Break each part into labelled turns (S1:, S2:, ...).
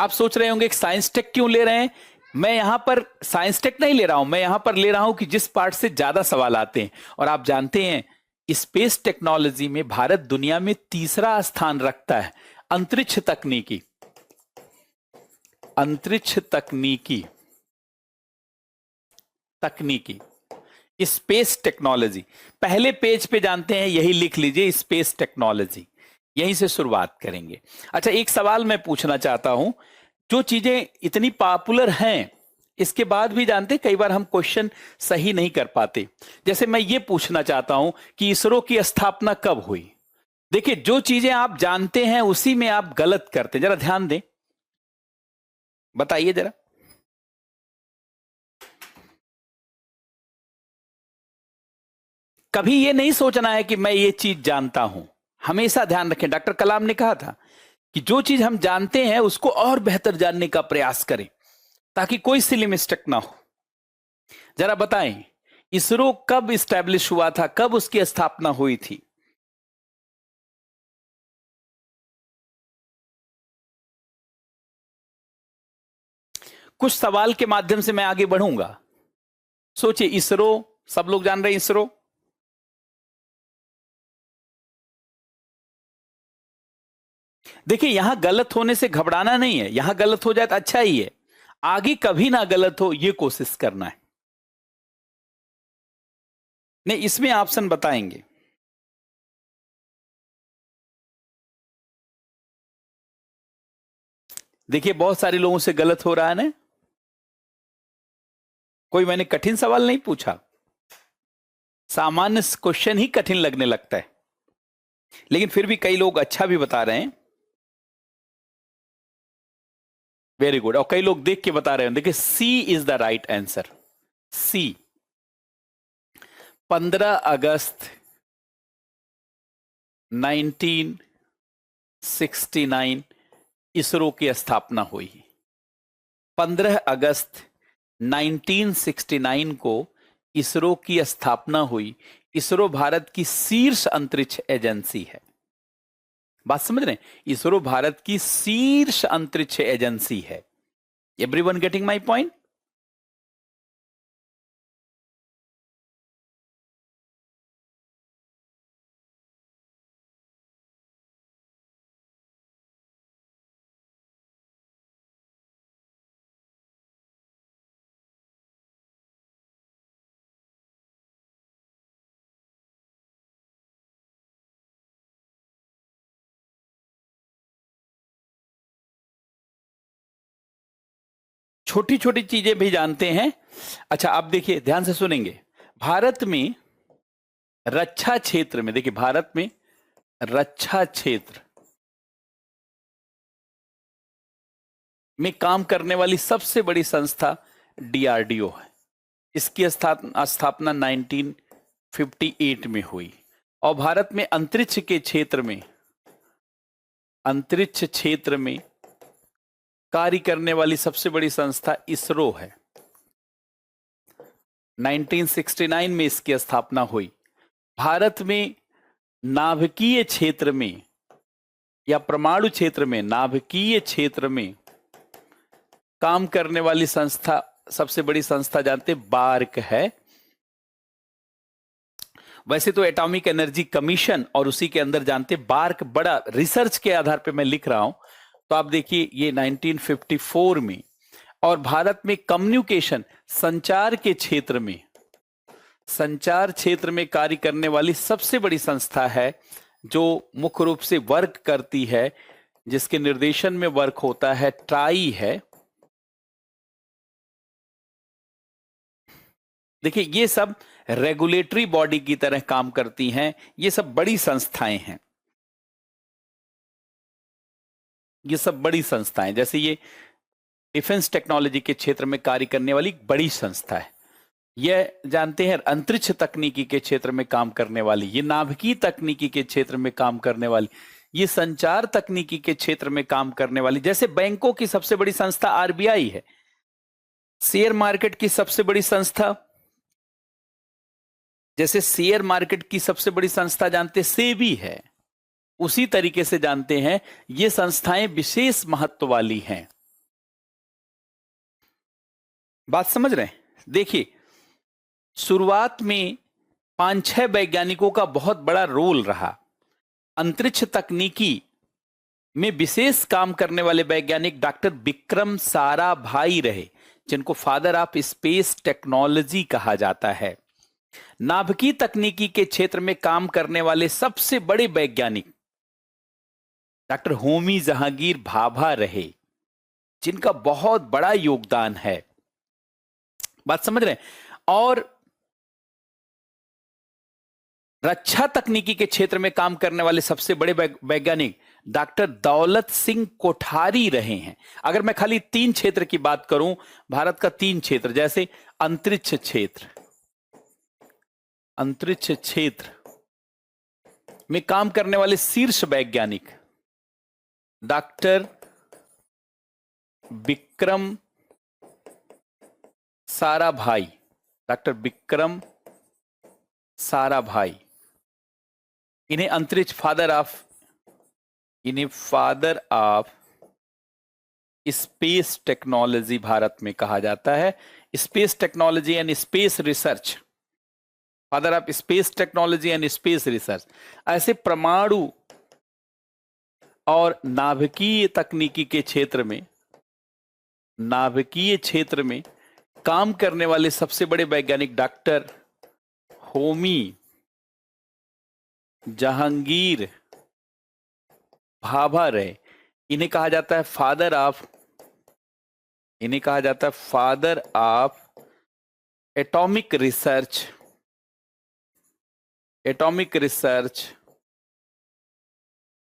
S1: आप सोच रहे होंगे कि साइंस टेक क्यों ले रहे हैं। मैं यहां पर साइंस टेक नहीं ले रहा हूं, मैं यहां पर ले रहा हूं कि जिस पार्ट से ज्यादा सवाल आते हैं। और आप जानते हैं स्पेस टेक्नोलॉजी में भारत दुनिया में तीसरा स्थान रखता है। अंतरिक्ष तकनीकी, अंतरिक्ष तकनीकी, तकनीकी, स्पेस टेक्नोलॉजी। पहले पेज पे जानते हैं, यही लिख लीजिए, स्पेस टेक्नोलॉजी। यहीं से शुरुआत करेंगे। अच्छा, एक सवाल मैं पूछना चाहता हूं, जो चीजें इतनी पॉपुलर हैं इसके बाद भी जानते, कई बार हम क्वेश्चन सही नहीं कर पाते। जैसे मैं ये पूछना चाहता हूं कि इसरो की स्थापना कब हुई। देखिए, जो चीजें आप जानते हैं उसी में आप गलत करते हैं। जरा ध्यान दें, बताइए जरा। कभी ये नहीं सोचना है कि मैं ये चीज जानता हूं। हमेशा ध्यान रखें, डॉक्टर कलाम ने कहा था कि जो चीज हम जानते हैं उसको और बेहतर जानने का प्रयास करें ताकि कोई सिली मिस्टेक ना हो। जरा बताएं, इसरो कब इस्टेब्लिश हुआ था, कब उसकी स्थापना हुई थी। कुछ सवाल के माध्यम से मैं आगे बढ़ूंगा। सोचिए, इसरो, सब लोग जान रहे हैं इसरो। देखिए, यहां गलत होने से घबराना नहीं है, यहां गलत हो जाए तो अच्छा ही है, आगे कभी ना गलत हो यह कोशिश करना है। नहीं, इसमें ऑप्शन बताएंगे। देखिए, बहुत सारे लोगों से गलत हो रहा है ना। कोई मैंने कठिन सवाल नहीं पूछा, सामान्य क्वेश्चन ही कठिन लगने लगता है, लेकिन फिर भी कई लोग अच्छा भी बता रहे हैं। Very good. और कई लोग देख के बता रहे हैं। देखिए, सी इज द राइट आंसर। सी, 15 अगस्त 1969 इसरो की स्थापना हुई। 15 अगस्त 1969 को इसरो की स्थापना हुई। इसरो भारत की शीर्ष अंतरिक्ष एजेंसी है। बात समझ रहे हैं, इसरो भारत की शीर्ष अंतरिक्ष एजेंसी है। Everyone getting my point. छोटी छोटी चीजें भी जानते हैं। अच्छा, आप देखिए, ध्यान से सुनेंगे। भारत में रक्षा क्षेत्र में, देखिए भारत में रक्षा क्षेत्र में काम करने वाली सबसे बड़ी संस्था डीआरडीओ है। इसकी स्थापना 1958 में हुई। और भारत में अंतरिक्ष के क्षेत्र में, अंतरिक्ष क्षेत्र में कार्य करने वाली सबसे बड़ी संस्था इसरो है। 1969 में इसकी स्थापना हुई। भारत में नाभिकीय क्षेत्र में या परमाणु क्षेत्र में, नाभिकीय क्षेत्र में काम करने वाली संस्था, सबसे बड़ी संस्था जानते, बार्क है। वैसे तो एटॉमिक एनर्जी कमीशन और उसी के अंदर जानते बार्क, बड़ा रिसर्च के आधार पे मैं लिख रहा हूं। तो आप देखिए, ये 1954 में। और भारत में कम्युनिकेशन, संचार के क्षेत्र में, संचार क्षेत्र में कार्य करने वाली सबसे बड़ी संस्था है, जो मुख्य रूप से वर्क करती है, जिसके निर्देशन में वर्क होता है, ट्राई है। देखिए, ये सब रेगुलेटरी बॉडी की तरह काम करती हैं। ये सब बड़ी संस्थाएं हैं, ये सब बड़ी संस्थाएं। जैसे ये डिफेंस टेक्नोलॉजी के क्षेत्र में कार्य करने वाली बड़ी संस्था है। यह जानते हैं अंतरिक्ष तकनीकी के क्षेत्र में काम करने वाली, ये नाभिकीय तकनीकी के क्षेत्र में काम करने वाली, ये संचार तकनीकी के क्षेत्र में काम करने वाली। जैसे बैंकों की सबसे बड़ी संस्था आरबीआई है, शेयर मार्केट की सबसे बड़ी संस्था, जैसे शेयर मार्केट की सबसे बड़ी संस्था जानते सेबी है, उसी तरीके से जानते हैं ये संस्थाएं विशेष महत्व वाली हैं। बात समझ रहे हैं? देखिए, शुरुआत में 5-6 वैज्ञानिकों का बहुत बड़ा रोल रहा। अंतरिक्ष तकनीकी में विशेष काम करने वाले वैज्ञानिक डॉक्टर विक्रम साराभाई रहे, जिनको फादर ऑफ स्पेस टेक्नोलॉजी कहा जाता है। नाभिकीय तकनीकी के क्षेत्र में काम करने वाले सबसे बड़े वैज्ञानिक डॉक्टर होमी जहांगीर भाभा रहे, जिनका बहुत बड़ा योगदान है। बात समझ रहे हैं? और रक्षा तकनीकी के क्षेत्र में काम करने वाले सबसे बड़े वैज्ञानिक डॉक्टर दौलत सिंह कोठारी रहे हैं। अगर मैं खाली 3 क्षेत्र की बात करूं, भारत का 3 क्षेत्र, जैसे अंतरिक्ष क्षेत्र, अंतरिक्ष क्षेत्र में काम करने वाले शीर्ष वैज्ञानिक डॉक्टर विक्रम साराभाई, डॉक्टर विक्रम साराभाई, इन्हें अंतरिक्ष father of space technology Bharat में कहा जाता है। Space technology and space research, father of space technology and space research. ऐसे परमाणु और नाभिकीय तकनीकी के क्षेत्र में, नाभिकीय क्षेत्र में काम करने वाले सबसे बड़े वैज्ञानिक डॉक्टर होमी जहांगीर भाभा रहे। इन्हें कहा जाता है फादर ऑफ एटॉमिक रिसर्च,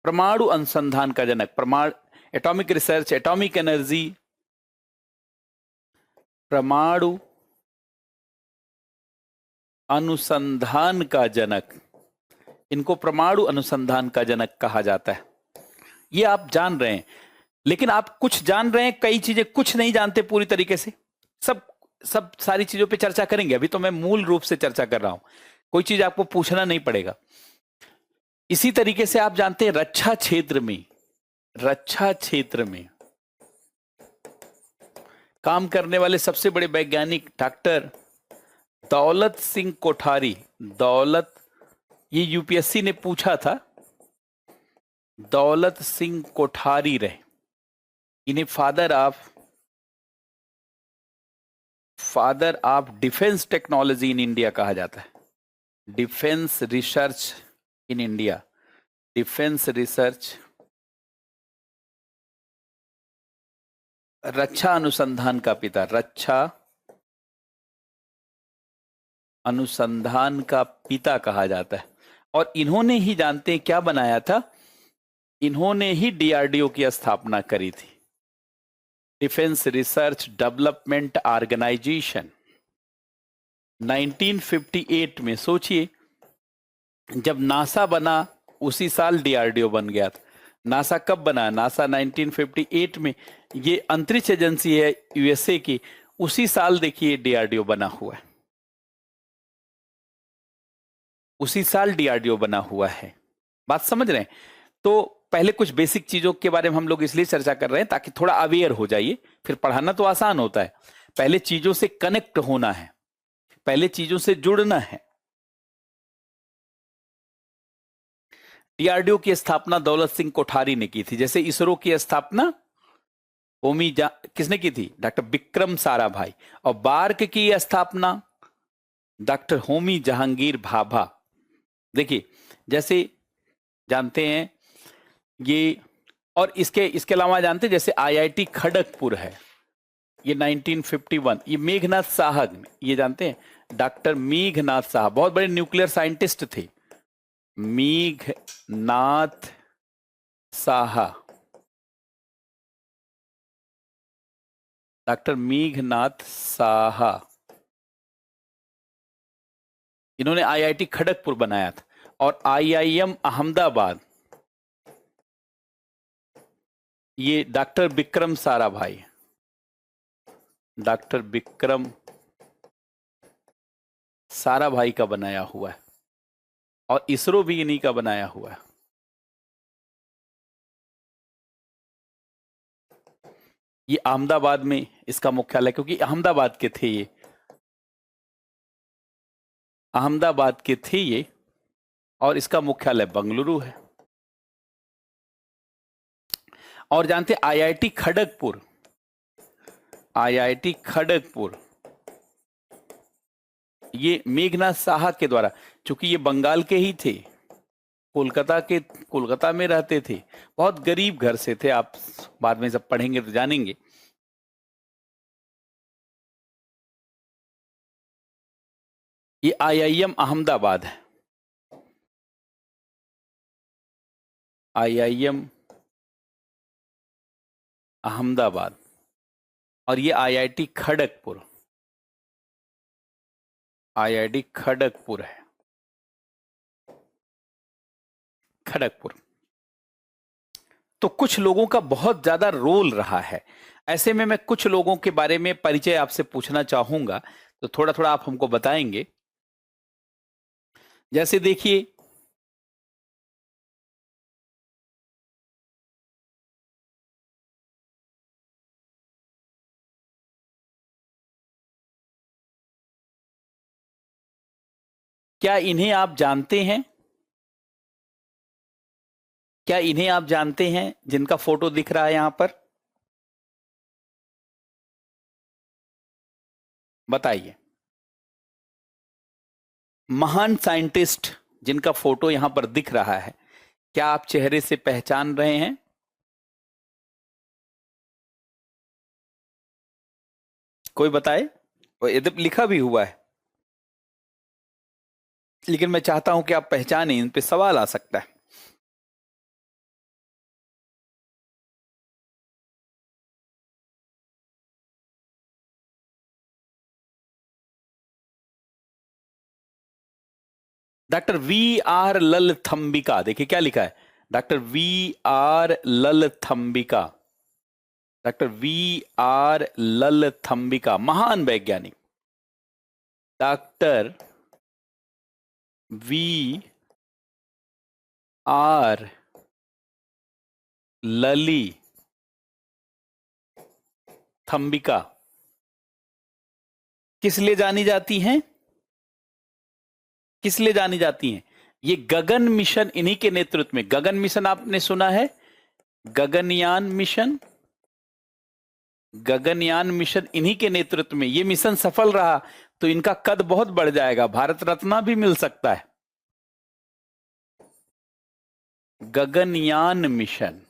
S1: परमाणु अनुसंधान का जनक, एटॉमिक रिसर्च, एटॉमिक एनर्जी, परमाणु अनुसंधान का जनक, इनको परमाणु अनुसंधान का जनक कहा जाता है। ये आप जान रहे हैं, लेकिन आप कुछ जान रहे हैं, कई चीजें कुछ नहीं जानते पूरी तरीके से। सब सारी चीजों पे चर्चा करेंगे। अभी तो मैं मूल रूप से चर्चा कर रहा हूं, कोई चीज आपको पूछना नहीं पड़ेगा। इसी तरीके से आप जानते हैं रक्षा क्षेत्र में काम करने वाले सबसे बड़े वैज्ञानिक डॉक्टर दौलत सिंह कोठारी, ये यूपीएससी ने पूछा था, दौलत सिंह कोठारी रहे। इन्हें father of defence technology in India कहा जाता है। Defence research in India, defence research, रक्षा अनुसंधान का पिता, रक्षा अनुसंधान का पिता कहा जाता है। और इन्होंने ही, जानते हैं क्या बनाया था? इन्होंने ही डीआरडीओ की स्थापना करी थी, डिफेंस रिसर्च डेवलपमेंट ऑर्गेनाइजेशन। 1958 में, सोचिए, जब नासा बना उसी साल डीआरडीओ बन गया था। नासा कब बना? नासा 1958 में। ये अंतरिक्ष एजेंसी है यूएसए की, उसी साल देखिए डीआरडीओ बना हुआ है, उसी साल डीआरडीओ बना हुआ है। बात समझ रहे हैं? तो पहले कुछ बेसिक चीजों के बारे में हम लोग इसलिए चर्चा कर रहे हैं ताकि थोड़ा अवेयर हो जाइए। फिर पढ़ाना तो आसान होता है, पहले चीजों से कनेक्ट होना है, पहले चीजों से जुड़ना है। डीआरडीओ की स्थापना दौलत सिंह कोठारी ने की थी। जैसे इसरो की स्थापना किसने की थी? डॉक्टर विक्रम साराभाई। और बार्क की स्थापना डॉक्टर होमी जहांगीर भाभा। देखिए, जैसे जानते हैं ये, और इसके अलावा जानते हैं जैसे आईआईटी खड़गपुर है, ये 1951, ये मेघनाथ साहा, ये जानते हैं डॉक्टर मेघनाथ साहा, बहुत बड़े न्यूक्लियर साइंटिस्ट थे, मेघनाथ साहा, डॉक्टर मेघनाथ साहा। इन्होंने आईआईटी खड़गपुर बनाया था। और आईआईएम अहमदाबाद, ये डॉक्टर विक्रम साराभाई, डॉक्टर विक्रम साराभाई का बनाया हुआ है। और इसरो भी इन्हीं का बनाया हुआ है। ये अहमदाबाद में इसका मुख्यालय, क्योंकि अहमदाबाद के थे ये, अहमदाबाद के थे ये, और इसका मुख्यालय बंगलुरु है। और जानते आईआईटी खड़गपुर, आईआईटी खड़गपुर ये मेघनाथ साहा के द्वारा, चूंकि ये बंगाल के ही थे, कोलकाता में रहते थे, बहुत गरीब घर से थे, आप बाद में सब पढ़ेंगे तो जानेंगे। ये आईआईएम अहमदाबाद है, आईआईएम अहमदाबाद, और ये आईआईटी खड़गपुर, आईआईटी खड़गपुर है, खड़गपुर। तो कुछ लोगों का बहुत ज्यादा रोल रहा है। ऐसे में मैं कुछ लोगों के बारे में परिचय आपसे पूछना चाहूंगा, तो थोड़ा थोड़ा आप हमको बताएंगे। जैसे देखिए, क्या इन्हें आप जानते हैं? क्या इन्हें आप जानते हैं जिनका फोटो दिख रहा है यहां पर? बताइए। महान साइंटिस्ट जिनका फोटो यहां पर दिख रहा है, क्या आप चेहरे से पहचान रहे हैं? कोई बताए? और इधर लिखा भी हुआ है, लेकिन मैं चाहता हूं कि आप पहचानें, इन पे सवाल आ सकता है। डॉक्टर वी आर ललथंबिका, देखिए क्या लिखा है, doctor V R Lalithambika, doctor V R Lalithambika, महान वैज्ञानिक डॉक्टर वी आर लली थंबिका किस लिए जानी जाती हैं? किस लिए जानी जाती हैं? ये गगन मिशन, इन्हीं के नेतृत्व में, गगन मिशन आपने सुना है, गगनयान मिशन, गगनयान मिशन इन्हीं के नेतृत्व में, ये मिशन सफल रहा तो इनका कद बहुत बढ़ जाएगा, भारत रत्न भी मिल सकता है। गगनयान मिशन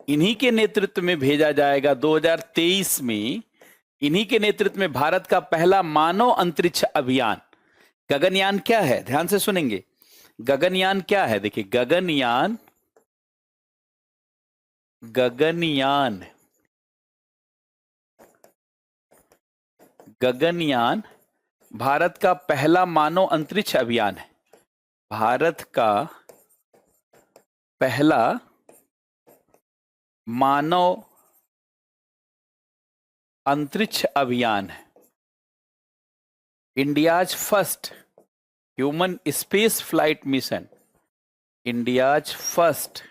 S1: इन्हीं के नेतृत्व में भेजा जाएगा 2023 में, इन्हीं के नेतृत्व में भारत का पहला मानव अंतरिक्ष अभियान। गगनयान क्या है, ध्यान से सुनेंगे, गगनयान क्या है? देखिए, गगनयान, गगनयान, गगनयान भारत का पहला मानव अंतरिक्ष अभियान है, भारत का पहला मानव अंतरिक्ष अभियान है, India's first human space flight mission, India's first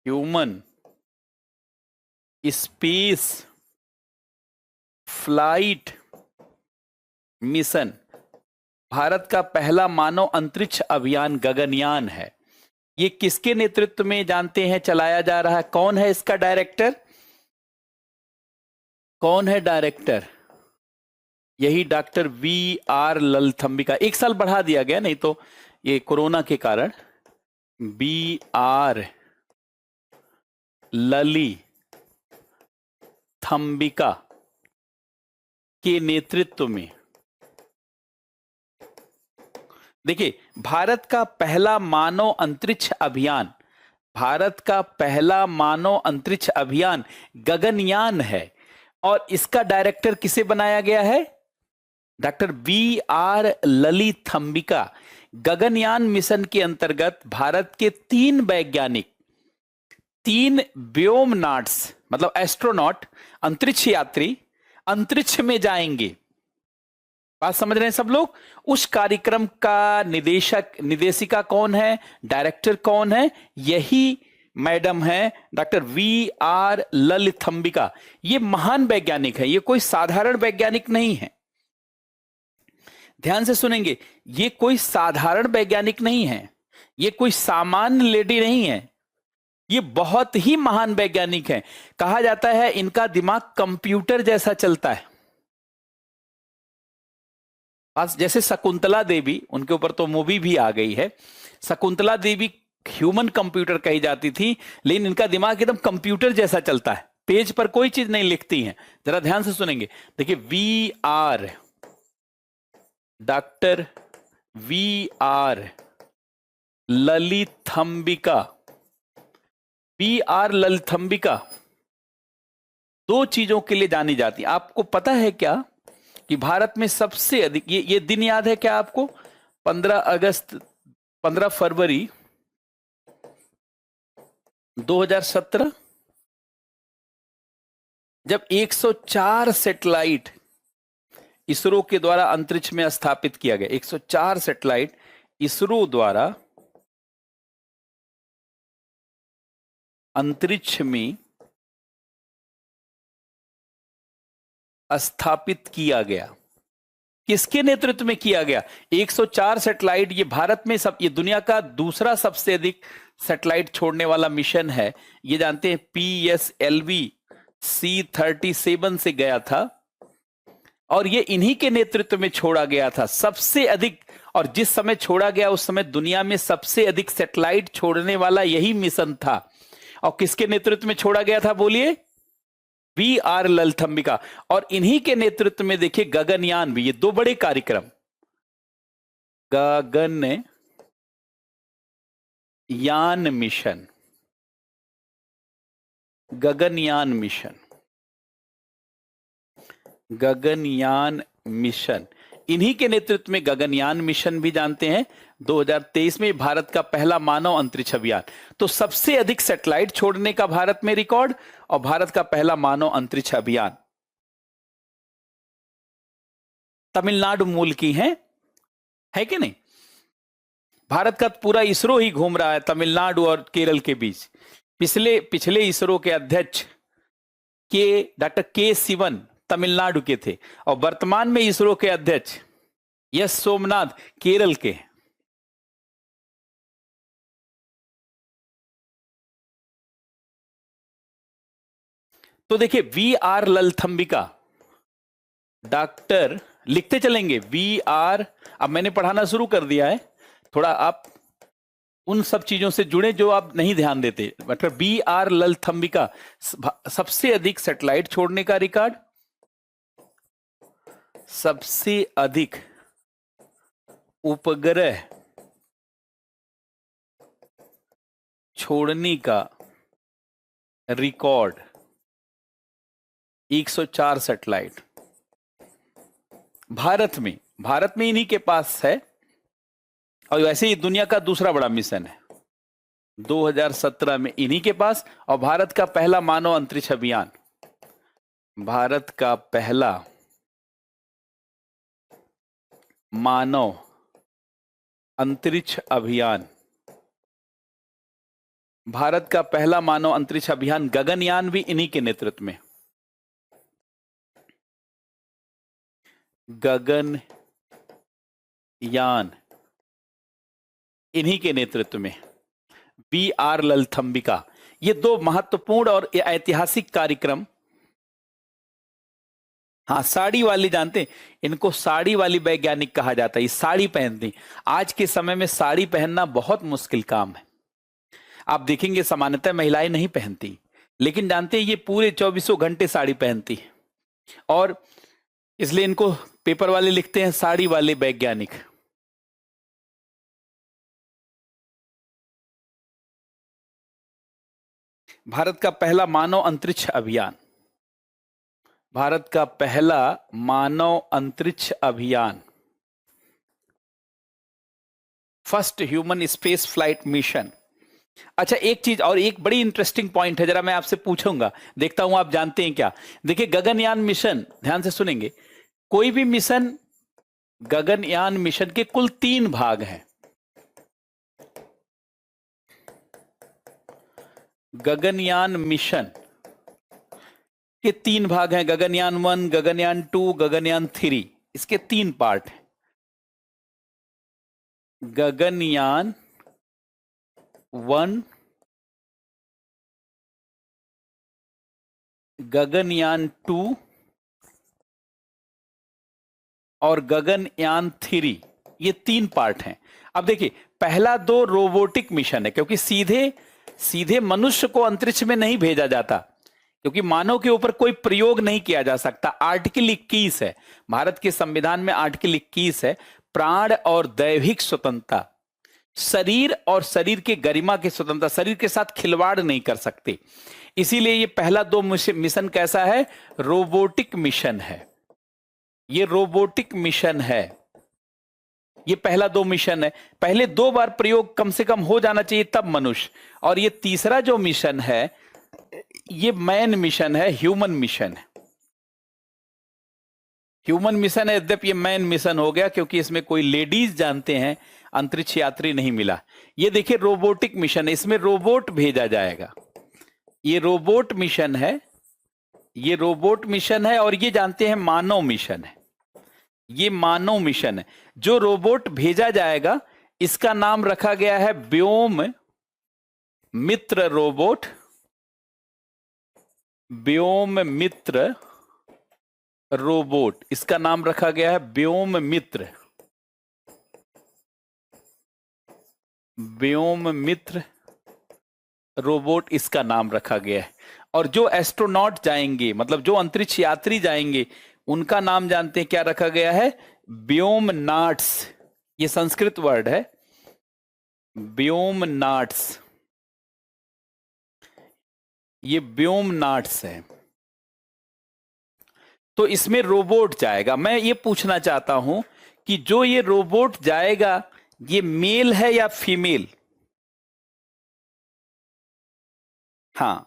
S1: human space flight mission, Bharat का पहला मानव अंतरिक्ष अभियान गगनयान है। ये किसके नेतृत्व में जानते हैं चलाया जा रहा है? कौन है इसका डायरेक्टर? कौन है डायरेक्टर? यही डॉक्टर वी आर ललथंबिका। एक साल बढ़ा दिया गया, नहीं तो ये कोरोना के कारण। बी आर लली थंबिका के नेतृत्व में, देखिए, भारत का पहला मानव अंतरिक्ष अभियान, भारत का पहला मानव अंतरिक्ष अभियान गगनयान है, और इसका डायरेक्टर किसे बनाया गया है? Doctor B R Lalithambika. Gaganyaan mission के अंतर्गत भारत के 3 वैज्ञानिक, 3 व्योमनाट्स मतलब एस्ट्रोनॉट, अंतरिक्ष यात्री अंतरिक्ष में जाएंगे। बात समझ रहे हैं सब लोग? उस कार्यक्रम का निदेशिका कौन है, डायरेक्टर कौन है? यही मैडम है डॉक्टर वी आर ललिथंबिका। ये महान वैज्ञानिक है, ये कोई साधारण वैज्ञानिक नहीं है। ध्यान से सुनेंगे, ये कोई साधारण वैज्ञानिक नहीं है, ये कोई सामान्य लेडी नहीं है, ये बहुत ही महान वैज्ञानिक है। कहा जाता है इनका दिमाग कंप्यूटर जैसा चलता है। आज जैसे शकुंतला देवी, उनके ऊपर तो मूवी भी आ गई है, शकुंतला देवी ह्यूमन कंप्यूटर कही जाती थी, लेकिन इनका दिमाग एकदम कंप्यूटर जैसा चलता है, पेज पर कोई चीज नहीं लिखती हैं। जरा ध्यान से सुनेंगे, देखिए V R, doctor V R Lalithambika, V R Lalithambika दो चीजों के लिए जानी जाती। आपको पता है क्या कि भारत में सबसे अधिक, ये दिन याद है क्या आपको? 15 फरवरी 2017, जब 104 सैटेलाइट इसरो के द्वारा अंतरिक्ष में स्थापित किया गया। 104 सैटेलाइट इसरो द्वारा अंतरिक्ष में स्थापित किया गया। किसके नेतृत्व में किया गया? 104 सैटेलाइट। ये भारत में ये दुनिया का दूसरा सबसे अधिक सैटेलाइट छोड़ने वाला मिशन है। ये जानते हैं PSLV C-37 से गया था और ये इन्हीं के नेतृत्व में छोड़ा गया था सबसे अधिक। और जिस समय छोड़ा गया उस समय दुनिया में सबसे अधिक सैटेलाइट छोड़ने वाला यही मिशन था। और किसके नेतृत्व में छोड़ा गया था बोलिए? V R Lalithambika. और इन्हीं के नेतृत्व में देखिए गगनयान भी, ये दो बड़े कार्यक्रम, Gaganyaan mission, Gaganyaan mission, Gaganyaan mission, इन्हीं के नेतृत्व में गगनयान मिशन भी जानते हैं। 2023 में भारत का पहला मानव अंतरिक्ष अभियान। तो सबसे अधिक सैटेलाइट छोड़ने का भारत में रिकॉर्ड और भारत का पहला मानव अंतरिक्ष अभियान। तमिलनाडु मूल की है कि नहीं? भारत का पूरा इसरो ही घूम रहा है तमिलनाडु और केरल के बीच। पिछले इसरो के अध्यक्ष डॉक्टर के सिवन तमिलनाडु के थे और वर्तमान में इसरो के अध्यक्ष एस सोमनाथ केरल के। तो देखिए वी आर ललिथंबिका, डॉक्टर लिखते चलेंगे वी आर। अब मैंने पढ़ाना शुरू कर दिया है, थोड़ा आप उन सब चीजों से जुड़े जो आप नहीं ध्यान देते। मतलब वी आर ललिथंबिका, सबसे अधिक सैटेलाइट छोड़ने का रिकॉर्ड, सबसे अधिक उपग्रह छोड़ने का रिकॉर्ड, 104 सैटेलाइट भारत में इन्हीं के पास है। और वैसे ही दुनिया का दूसरा बड़ा मिशन है 2017 में इन्हीं के पास। और भारत का पहला मानव अंतरिक्ष अभियान, भारत का पहला मानव अंतरिक्ष अभियान, भारत का पहला मानव अंतरिक्ष अभियान गगनयान भी इन्हीं के नेतृत्व में। गगनयान इन्हीं के नेतृत्व में, वी आर ललिथंबिका। ये दो महत्वपूर्ण और ऐतिहासिक कार्यक्रम। हाँ, साड़ी वाली जानते हैं, इनको साड़ी वाली वैज्ञानिक कहा जाता है। ये साड़ी पहनती, आज के समय में साड़ी पहनना बहुत मुश्किल काम है। आप देखेंगे सामान्यतः महिलाएं नहीं पहनती, लेकिन जानते हैं ये पूरे 24 घंटे साड़ी पहनती है। और इसलिए इनको पेपर वाले लिखते हैं साड़ी वाले वैज्ञानिक। भारत का पहला मानव अंतरिक्ष अभियान, भारत का पहला मानव अंतरिक्ष अभियान, first human space flight mission. अच्छा, एक चीज और, एक बड़ी इंटरेस्टिंग पॉइंट है, जरा मैं आपसे पूछूंगा, देखता हूं आप जानते हैं क्या। देखिए गगनयान मिशन, ध्यान से सुनेंगे, कोई भी मिशन, गगनयान मिशन के कुल 3 भाग हैं। गगनयान मिशन के 3 भाग हैं, गगनयान 1, गगनयान 2, गगनयान 3। इसके 3 पार्ट हैं। गगनयान 1, गगनयान 2 और गगनयान 3, ये 3 पार्ट हैं। अब देखिए, पहला 2 रोबोटिक मिशन है, क्योंकि सीधे सीधे मनुष्य को अंतरिक्ष में नहीं भेजा जाता, क्योंकि मानव के ऊपर कोई प्रयोग नहीं किया जा सकता। आर्टिकल 21 है, भारत के संविधान में आर्टिकल 21 है, प्राण और दैहिक स्वतंत्रता, शरीर और शरीर के गरिमा की स्वतंत्रता, शरीर के साथ खिलवाड़ नहीं कर सकते। इसीलिए ये पहला 2 मिशन कैसा है? रोबोटिक मिशन है। ये रोबोटिक मिशन है, ये पहला 2 मिशन है। पहले 2 बार प्रयोग कम से कम हो जाना चाहिए, तब मनुष्य। और ये तीसरा जो मिशन है, ये मैन मिशन है, ह्यूमन मिशन है। ह्यूमन मिशन है, यद्यपि ये मैन मिशन हो गया, क्योंकि इसमें कोई लेडीज जानते हैं अंतरिक्ष यात्री नहीं मिला। ये देखिए रोबोटिक मिशन है, इसमें रोबोट भेजा जाएगा। ये रोबोट मिशन है, ये रोबोट मिशन है, और ये जानते हैं मानव मिशन है। ये मानव मिशन है। जो रोबोट भेजा जाएगा, इसका नाम रखा गया है व्योम मित्र रोबोट। व्योम मित्र रोबोट, इसका नाम रखा गया है व्योम मित्र। व्योम मित्र रोबोट, इसका नाम रखा गया है। और जो एस्ट्रोनॉट जाएंगे, मतलब जो अंतरिक्ष यात्री जाएंगे, उनका नाम जानते हैं क्या रखा गया है? व्योमनाट्स। ये संस्कृत वर्ड है, व्योमनाट्स। ये व्योमनाट्स है। तो इसमें रोबोट जाएगा। मैं ये पूछना चाहता हूं कि जो ये रोबोट जाएगा, ये मेल है या फीमेल? हाँ,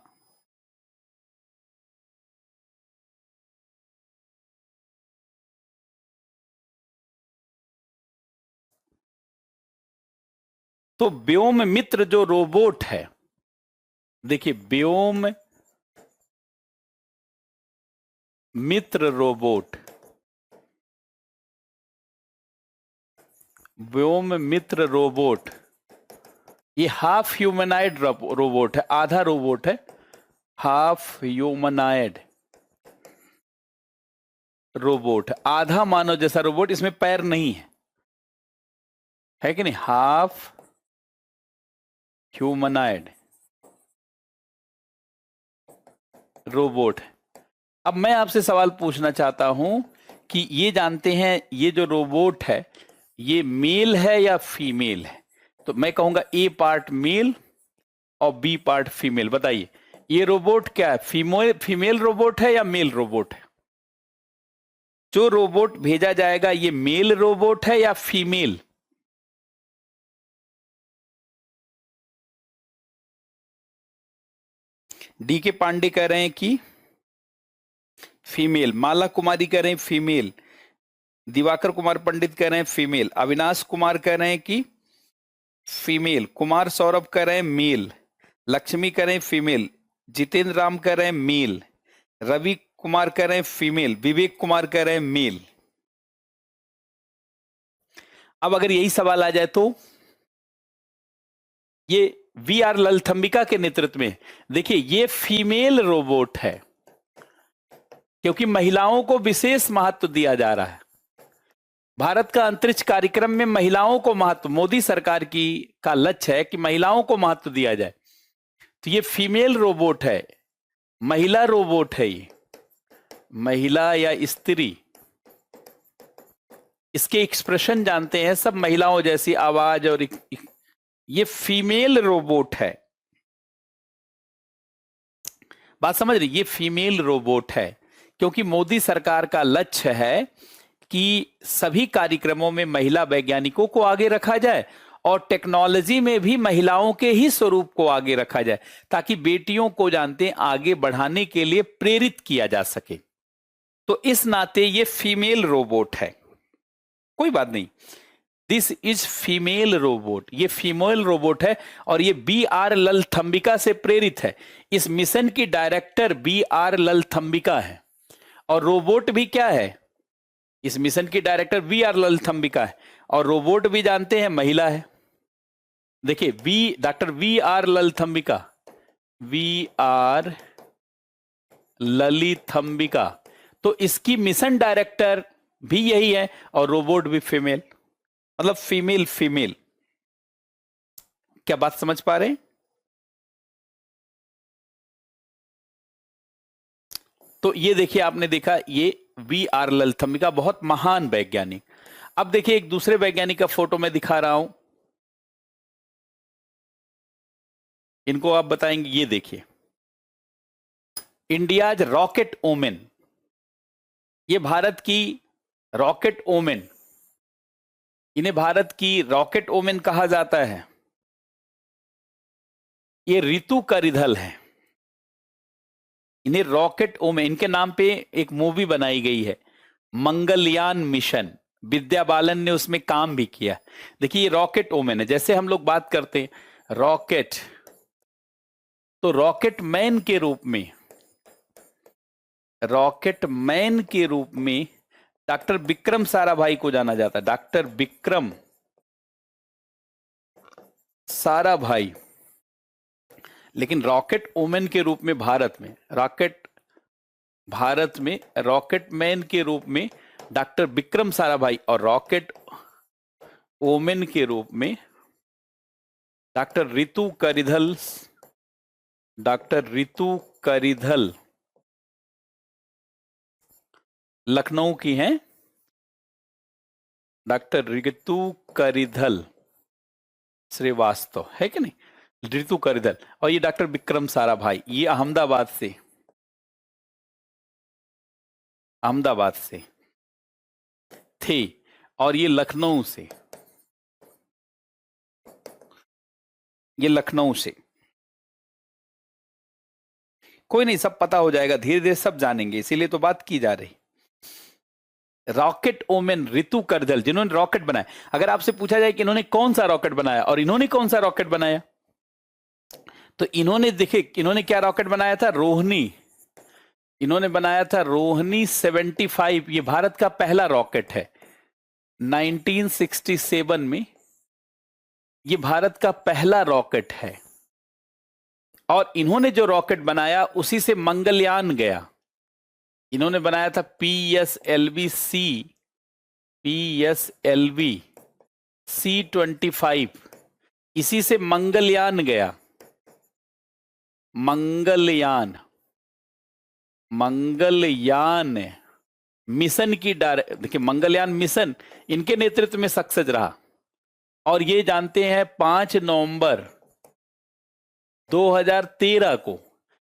S1: तो व्योम मित्र जो रोबोट है, देखिए व्योम मित्र रोबोट, व्योम मित्र रोबोट, ये हाफ ह्यूमनाइड रोबोट है, आधा रोबोट है, हाफ ह्यूमनाइड रोबोट, आधा मानव जैसा रोबोट। इसमें पैर नहीं है कि नहीं? Half humanoid robot. अब मैं आपसे सवाल पूछना चाहता हूं कि ये जानते हैं, ये जो रोबोट है, ये मेल है या फीमेल है? तो मैं कहूंगा ए पार्ट मेल और बी पार्ट फीमेल। बताइए, ये रोबोट क्या है? फीमेल रोबोट है या मेल रोबोट है? जो रोबोट भेजा जाएगा, ये मेल रोबोट है या फीमेल? डी के पांडे कह रहे हैं कि फीमेल, माला कुमारी कह रहे हैं फीमेल, दिवाकर कुमार पंडित कह रहे हैं फीमेल, अविनाश कुमार कह रहे हैं कि फीमेल, कुमार सौरभ कह रहे हैं मेल, लक्ष्मी कह रहे हैं फीमेल, जितेंद्र राम कह रहे हैं मेल, रवि कुमार कह रहे हैं फीमेल, विवेक कुमार कह रहे हैं मेल। अब अगर यही सवाल आ जाए तो ये वी आर ललथंबिका के नेतृत्व में, देखिए ये फीमेल रोबोट है, क्योंकि महिलाओं को विशेष महत्व दिया जा रहा है। भारत का अंतरिक्ष कार्यक्रम में महिलाओं को महत्व, मोदी सरकार की का लक्ष्य है कि महिलाओं को महत्व दिया जाए। तो ये फीमेल रोबोट है, महिला रोबोट है, ये महिला या स्त्री। इसके एक्सप्रेशन जानते हैं सब, महिलाओं जैसी आवाज, और ये फीमेल रोबोट है। बात समझ रही? ये फीमेल रोबोट है, क्योंकि मोदी सरकार का लक्ष्य है कि सभी कार्यक्रमों में महिला वैज्ञानिकों को आगे रखा जाए, और टेक्नोलॉजी में भी महिलाओं के ही स्वरूप को आगे रखा जाए, ताकि बेटियों को जानते हैं आगे बढ़ाने के लिए प्रेरित किया जा सके। तो इस नाते ये फीमेल रोबोट है। कोई बात नहीं, दिस इज फीमेल रोबोट, ये फीमेल रोबोट है और ये B.R. ललथंबिका से प्रेरित है। इस मिशन की डायरेक्टर B.R. ललथंबिका है और रोबोट भी क्या है, इस मिशन की डायरेक्टर B.R. ललथंबिका है और रोबोट भी जानते हैं महिला है। देखिए डॉक्टर V.R. ललथंबिका, V.R. ललिथंबिका, तो इसकी मिशन डायरेक्टर भी यही है और रोबोट भी फीमेल, मतलब फीमेल फीमेल। क्या बात समझ पा रहे हैं? तो ये देखिए, आपने देखा ये V.R. ललिथंबिका बहुत महान वैज्ञानिक। अब देखिए एक दूसरे वैज्ञानिक का फोटो मैं दिखा रहा हूं, इनको आप बताएंगे। ये देखिए, इंडियाज रॉकेट ओमेन, ये भारत की रॉकेट ओमेन, इन्हें भारत की रॉकेट ओमेन कहा जाता है। ये रितु करिधल है, इन्हें रॉकेट ओमेन, इनके नाम पे एक मूवी बनाई गई है मंगलयान मिशन, विद्या बालन ने उसमें काम भी किया। देखिए ये रॉकेट ओमेन है। जैसे हम लोग बात करते हैं रॉकेट, तो रॉकेट मैन के रूप में, रॉकेट मैन के रूप में डॉक्टर विक्रम साराभाई को जाना जाता है, डॉक्टर विक्रम साराभाई। लेकिन रॉकेट ओमेन के रूप में भारत में, भारत में रॉकेट मैन के रूप में डॉक्टर विक्रम साराभाई और रॉकेट ओमेन के रूप में डॉक्टर रितु करिधल, डॉक्टर रितु करिधल लखनऊ की हैं, डॉक्टर रितु करिधल श्रीवास्तव है कि नहीं, रितु करिधल। और ये डॉक्टर विक्रम साराभाई, ये अहमदाबाद से, अहमदाबाद से थे और ये लखनऊ से, ये लखनऊ से। कोई नहीं, सब पता हो जाएगा, धीरे धीरे सब जानेंगे, इसीलिए तो बात की जा रही। रॉकेट ओमेन रितु करिधल, जिन्होंने रॉकेट बनाया। अगर आपसे पूछा जाए कि इन्होंने कौन सा रॉकेट बनाया और इन्होंने कौन सा रॉकेट बनाया, तो इन्होंने देखे, इन्होंने क्या रॉकेट बनाया था, रोहिणी, इन्होंने बनाया था रोहिणी 75। ये भारत का पहला रॉकेट है 1967 में, ये भारत का पहला रॉकेट है। और इन्होंने जो रॉकेट बनाया उसी से मंगलयान गया। इन्होंने बनाया था PSLV C25, इसी से मंगलयान गया। मंगलयान मिशन की देखिए, मंगलयान मिशन इनके नेतृत्व में सक्सेस रहा। और ये जानते हैं 5 नवंबर 2013 को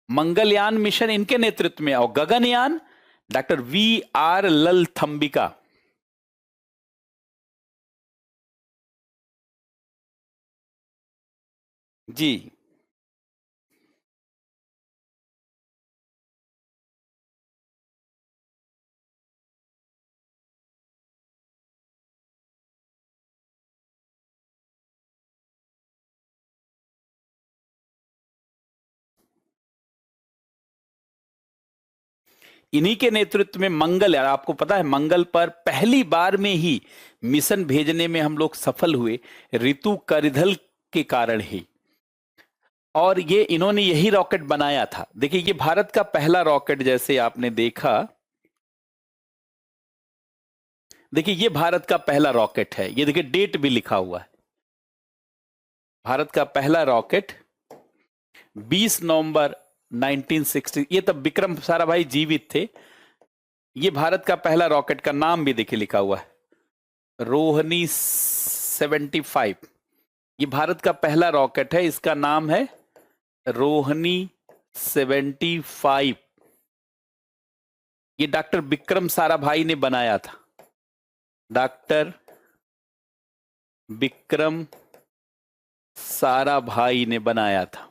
S1: मंगलयान मिशन इनके नेतृत्व में, और गगनयान डॉक्टर V.R. ललथंबिका। जी इन्हीं के नेतृत्व में मंगल, आपको पता है मंगल पर पहली बार में ही मिशन भेजने में हम लोग सफल हुए रितु करिधल के कारण ही। और ये इन्होंने यही रॉकेट बनाया था। देखिए ये भारत का पहला रॉकेट, जैसे आपने देखा, देखिए ये भारत का पहला रॉकेट है, ये देखिए डेट भी लिखा हुआ है। भारत का पहला रॉकेट 20 नवंबर 1960, ये तब विक्रम साराभाई जीवित थे। ये भारत का पहला रॉकेट का नाम भी देखिए लिखा हुआ है, रोहिणी 75। ये भारत का पहला रॉकेट है, इसका नाम है रोहिणी 75। ये डॉक्टर विक्रम साराभाई ने बनाया था, डॉक्टर विक्रम साराभाई ने बनाया था।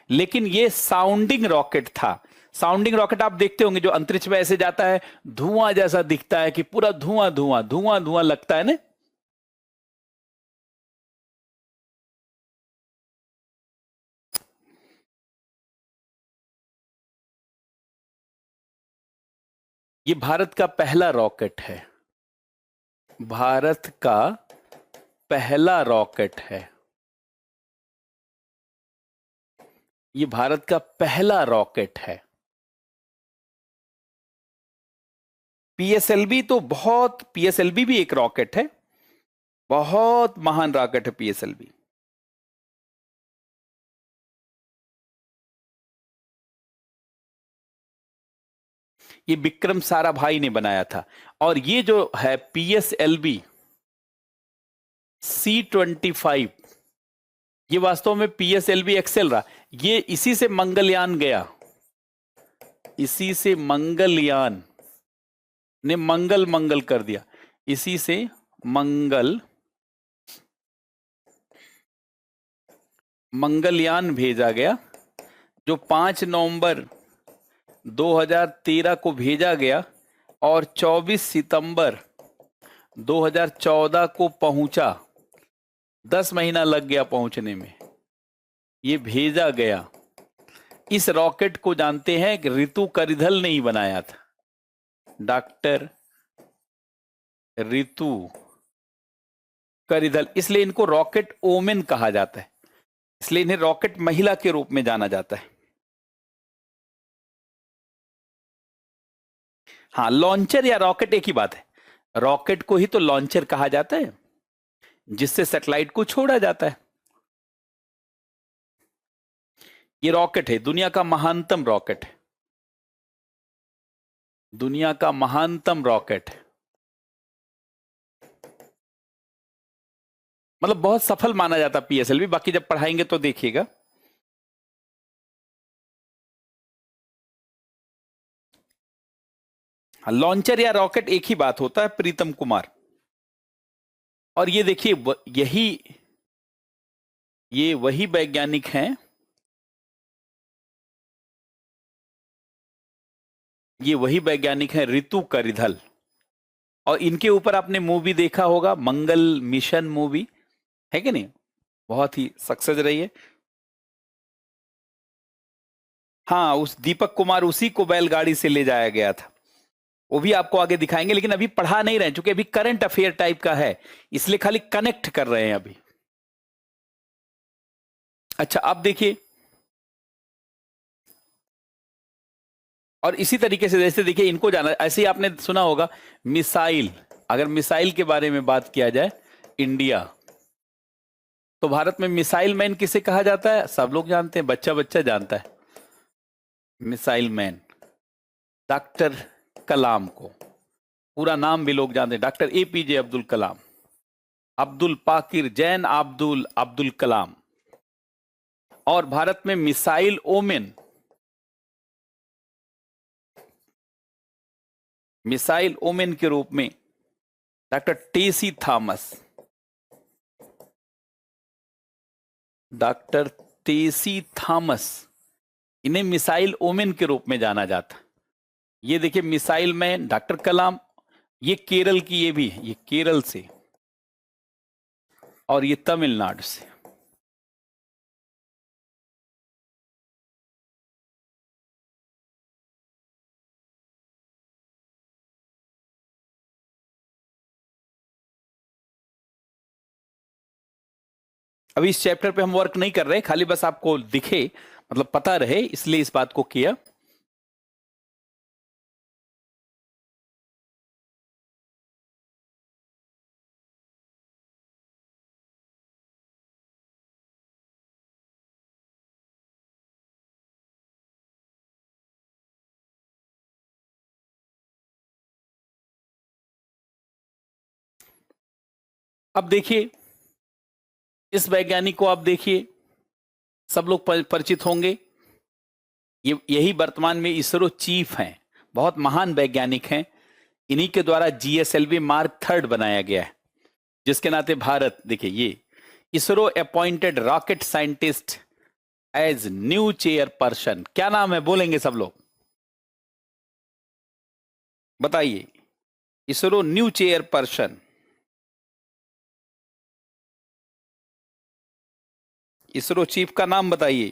S1: लेकिन ये साउंडिंग रॉकेट था। साउंडिंग रॉकेट आप देखते होंगे जो अंतरिक्ष में ऐसे जाता है, धुआं जैसा दिखता है कि पूरा धुआं धुआं धुआं धुआं लगता है ना, ये भारत का पहला रॉकेट है, भारत का पहला रॉकेट है, ये भारत का पहला रॉकेट है। पीएसएलवी तो बहुत, पीएसएलवी भी एक रॉकेट है, बहुत महान रॉकेट है पीएसएलवी। ये विक्रम साराभाई ने बनाया था। और ये जो है पीएसएलवी C-25, ये वास्तव में पीएसएलवी एक्सेल रहा, ये इसी से मंगलयान गया, इसी से मंगलयान ने मंगल कर दिया, इसी से मंगलयान भेजा गया, जो 5 नवंबर 2013 को भेजा गया और 24 सितंबर 2014 को पहुंचा। 10 महीना लग गया पहुंचने में, ये भेजा गया। इस रॉकेट को जानते हैं कि रितु करिधल ने ही बनाया था, डॉक्टर रितु करिधल, इसलिए इनको रॉकेट ओमेन कहा जाता है, इसलिए इन्हें रॉकेट महिला के रूप में जाना जाता है। हाँ, लॉन्चर या रॉकेट एक ही बात है, रॉकेट को ही तो लॉन्चर कहा जाता है जिससे सैटेलाइट को छोड़ा जाता है। ये रॉकेट है, दुनिया का महानतम रॉकेट है, दुनिया का महानतम रॉकेट है, मतलब बहुत सफल माना जाता पीएसएलवी, बाकी जब पढ़ाएंगे तो देखिएगा। लॉन्चर या रॉकेट एक ही बात होता है, प्रीतम कुमार। और ये देखिए, ये वही वैज्ञानिक हैं, ये वही वैज्ञानिक हैं रितु करिधल, और इनके ऊपर आपने मूवी देखा होगा, मंगल मिशन मूवी, है कि नहीं, बहुत ही सक्सेस रही है। हाँ, उस दीपक कुमार, उसी को बैलगाड़ी से ले जाया गया था, वो भी आपको आगे दिखाएंगे, लेकिन अभी पढ़ा नहीं रहे चूंकि अभी करंट अफेयर टाइप का है, इसलिए खाली कनेक्ट कर रहे हैं अभी। अच्छा, अब देखिए, और इसी तरीके से जैसे देखिए इनको जाना, ऐसे ही आपने सुना होगा मिसाइल, अगर मिसाइल के बारे में बात किया जाए इंडिया, तो भारत में मिसाइल मैन किसे कहा जाता है, सब लोग जानते हैं, बच्चा बच्चा जानता है, मिसाइल मैन डॉक्टर कलाम को, पूरा नाम भी लोग जानते हैं, डॉक्टर एपीजे अब्दुल कलाम, अब्दुल पाकिर जैन अब्दुल कलाम। और भारत में मिसाइल ओमेन, मिसाइल ओमेन के रूप में डॉक्टर टेसी थॉमस, डॉक्टर टेसी थॉमस, इन्हें मिसाइल ओमेन के रूप में जाना जाता। ये देखिए मिसाइल मैन डॉक्टर कलाम, ये केरल की, ये भी, ये केरल से और ये तमिलनाडु से। अभी इस चैप्टर पे हम वर्क नहीं कर रहे, खाली बस आपको दिखे, मतलब पता रहे, इसलिए इस बात को किया। अब देखिए, इस वैज्ञानिक को आप देखिए, सब लोग परिचित होंगे, ये यही वर्तमान में इसरो चीफ हैं, बहुत महान वैज्ञानिक हैं, इन्हीं के द्वारा जीएसएलवी मार्क 3 बनाया गया है, जिसके नाते भारत, देखिए ये ISRO appointed rocket scientist as new chairperson, क्या नाम है बोलेंगे सब लोग, बताइए, ISRO new chairperson, ISRO chief का नाम बताइए।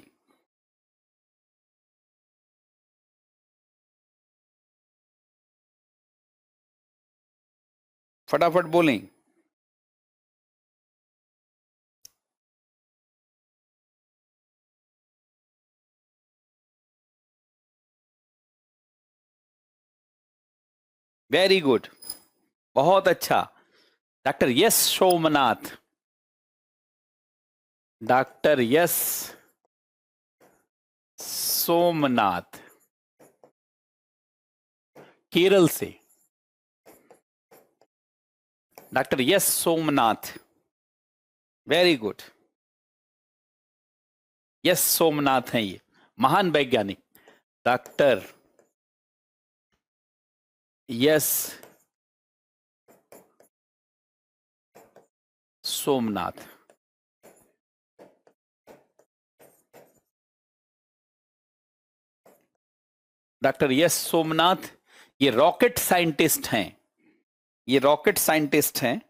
S1: फटाफट बोलें। वेरी गुड, बहुत अच्छा। Doctor S Somnath, doctor S Somnath, Kerala से। Doctor S Somnath, very good. S Somnath हैं ये महान वैज्ञानिक। Doctor S Somnath. Doctor S Somnath ये रॉकेट साइंटिस्ट हैं, ये रॉकेट साइंटिस्ट हैं।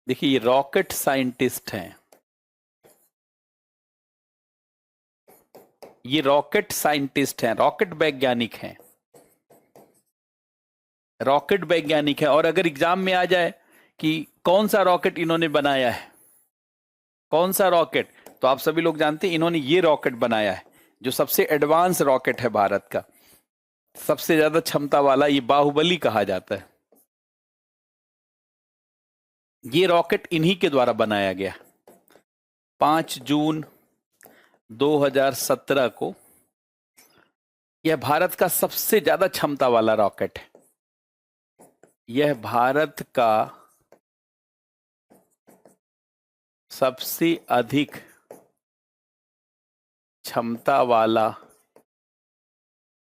S1: देखिए ये रॉकेट साइंटिस्ट हैं, ये रॉकेट साइंटिस्ट हैं, रॉकेट वैज्ञानिक हैं, रॉकेट वैज्ञानिक है। और अगर एग्जाम में आ जाए कि कौन सा रॉकेट इन्होंने बनाया है, कौन सा रॉकेट, तो आप सभी लोग जानते हैं इन्होंने ये रॉकेट बनाया है जो सबसे एडवांस रॉकेट है भारत का, सबसे ज्यादा क्षमता वाला, ये बाहुबली कहा जाता है। ये रॉकेट इन्हीं के द्वारा बनाया गया। 5 जून 2017 को यह भारत का सबसे ज्यादा क्षमता वाला रॉकेट है। यह भारत का सबसे अधिक क्षमता वाला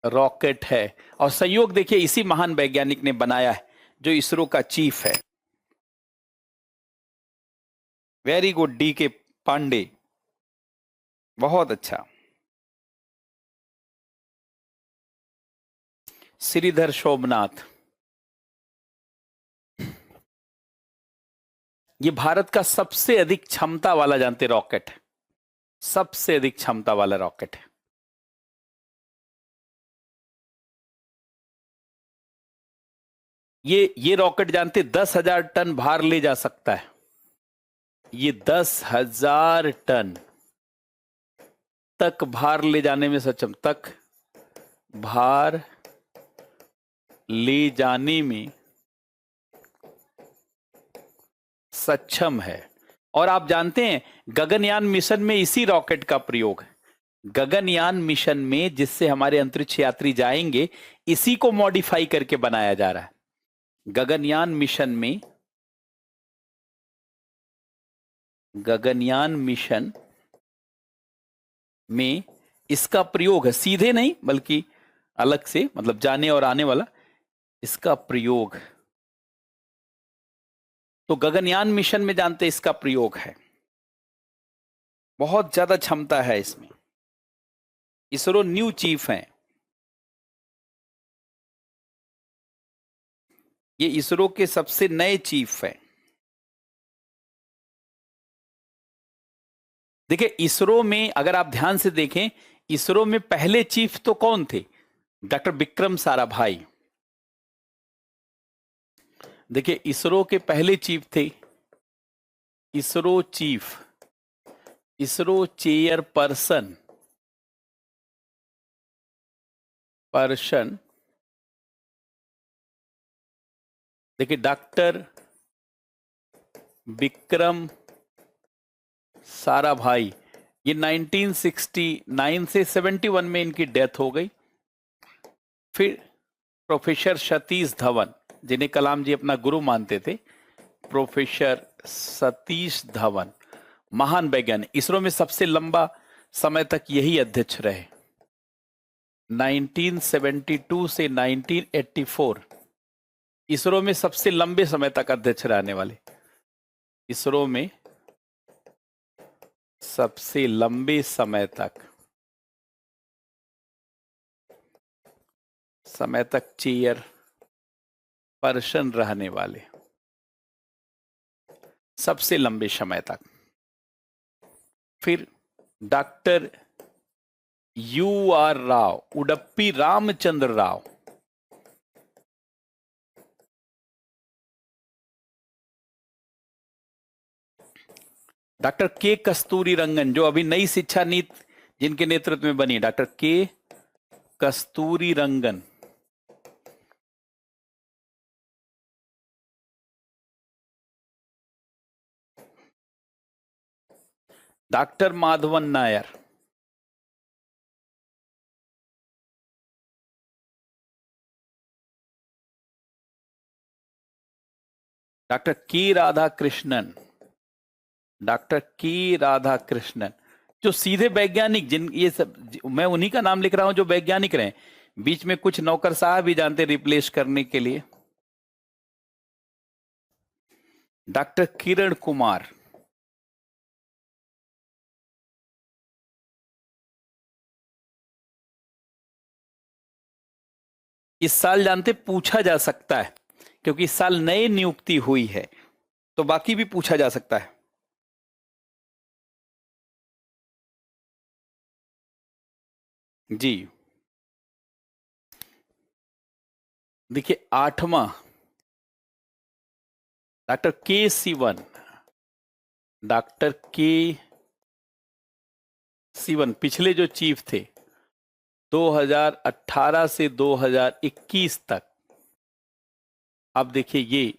S1: रॉकेट है। और संयोग देखिए इसी महान वैज्ञानिक ने बनाया है जो इसरो का चीफ है। वेरी गुड डी के पांडे, बहुत अच्छा। श्रीधर सोमनाथ, ये भारत का सबसे अधिक क्षमता वाला जानते रॉकेट है, सबसे अधिक क्षमता वाला रॉकेट है। ये रॉकेट जानते 10,000 टन भार ले जा सकता है। ये 10,000 टन तक भार ले जाने में सक्षम, तक भार ले जाने में सक्षम है। और आप जानते हैं गगनयान मिशन में इसी रॉकेट का प्रयोग है। गगनयान मिशन में जिससे हमारे अंतरिक्ष यात्री जाएंगे, इसी को मॉडिफाई करके बनाया जा रहा है। गगनयान मिशन में, गगनयान मिशन में इसका प्रयोग है, सीधे नहीं बल्कि अलग से, मतलब जाने और आने वाला इसका प्रयोग। तो गगनयान मिशन में जानते इसका प्रयोग है, बहुत ज्यादा क्षमता है इसमें। इसरो न्यू चीफ हैं, ये इसरो के सबसे नए चीफ हैं। देखिए इसरो में अगर आप ध्यान से देखें, इसरो में पहले चीफ तो कौन थे? डॉक्टर विक्रम साराभाई। देखिए इसरो के पहले चीफ थे, ISRO chief, ISRO chair person, देखिए डॉक्टर विक्रम साराभाई। ये 1969 से 71 में इनकी डेथ हो गई। फिर प्रोफेसर सतीश धवन, जिन्हें कलाम जी अपना गुरु मानते थे, प्रोफेसर सतीश धवन, महान वैज्ञानिक, इसरो में सबसे लंबा समय तक यही अध्यक्ष रहे। 1972 से 1984 इसरो में सबसे लंबे समय तक अध्यक्ष रहने वाले, इसरो में सबसे लंबे समय तक चेयर पर्सन रहने वाले, सबसे लंबे समय तक। फिर doctor UR Rao, Udupi Ramachandra Rao, doctor K कस्तूरी रंगन, जो अभी नई शिक्षा नीति जिनके नेतृत्व में बनी, डॉक्टर के कस्तूरी रंगन। डॉक्टर माधवन नायर। डॉक्टर के राधा कृष्णन। डॉक्टर के राधा कृष्णन, जो सीधे वैज्ञानिक, जिन ये सब मैं उन्हीं का नाम लिख रहा हूं जो वैज्ञानिक रहे। बीच में कुछ नौकरशाह भी जानते रिप्लेस करने के लिए। डॉक्टर किरण कुमार। इस साल जानते पूछा जा सकता है, क्योंकि इस साल नई नियुक्ति हुई है, तो बाकी भी पूछा जा सकता है। जी देखिए, आठवां डॉक्टर के सिवन। डॉक्टर के सिवन पिछले जो चीफ थे 2018 से 2021 तक। अब देखिए ये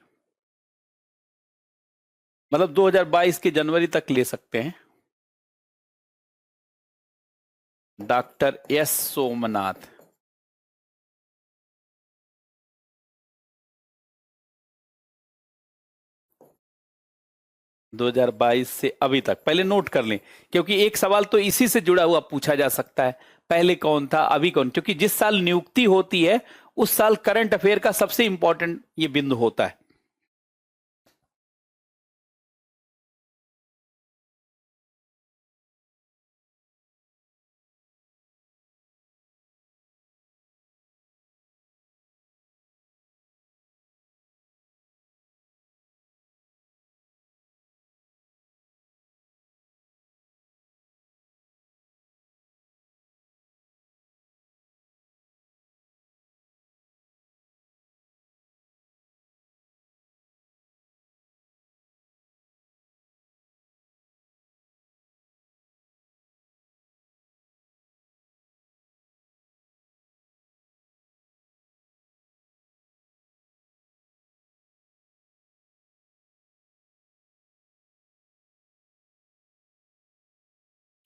S1: मतलब 2022 के जनवरी तक ले सकते हैं। Doctor S Somnath. 2022 से अभी तक, पहले नोट कर लें, क्योंकि एक सवाल तो इसी से जुड़ा हुआ पूछा जा सकता है, पहले कौन था अभी कौन, क्योंकि जिस साल नियुक्ति होती है उस साल करंट अफेयर का सबसे इंपॉर्टेंट ये बिंदु होता है।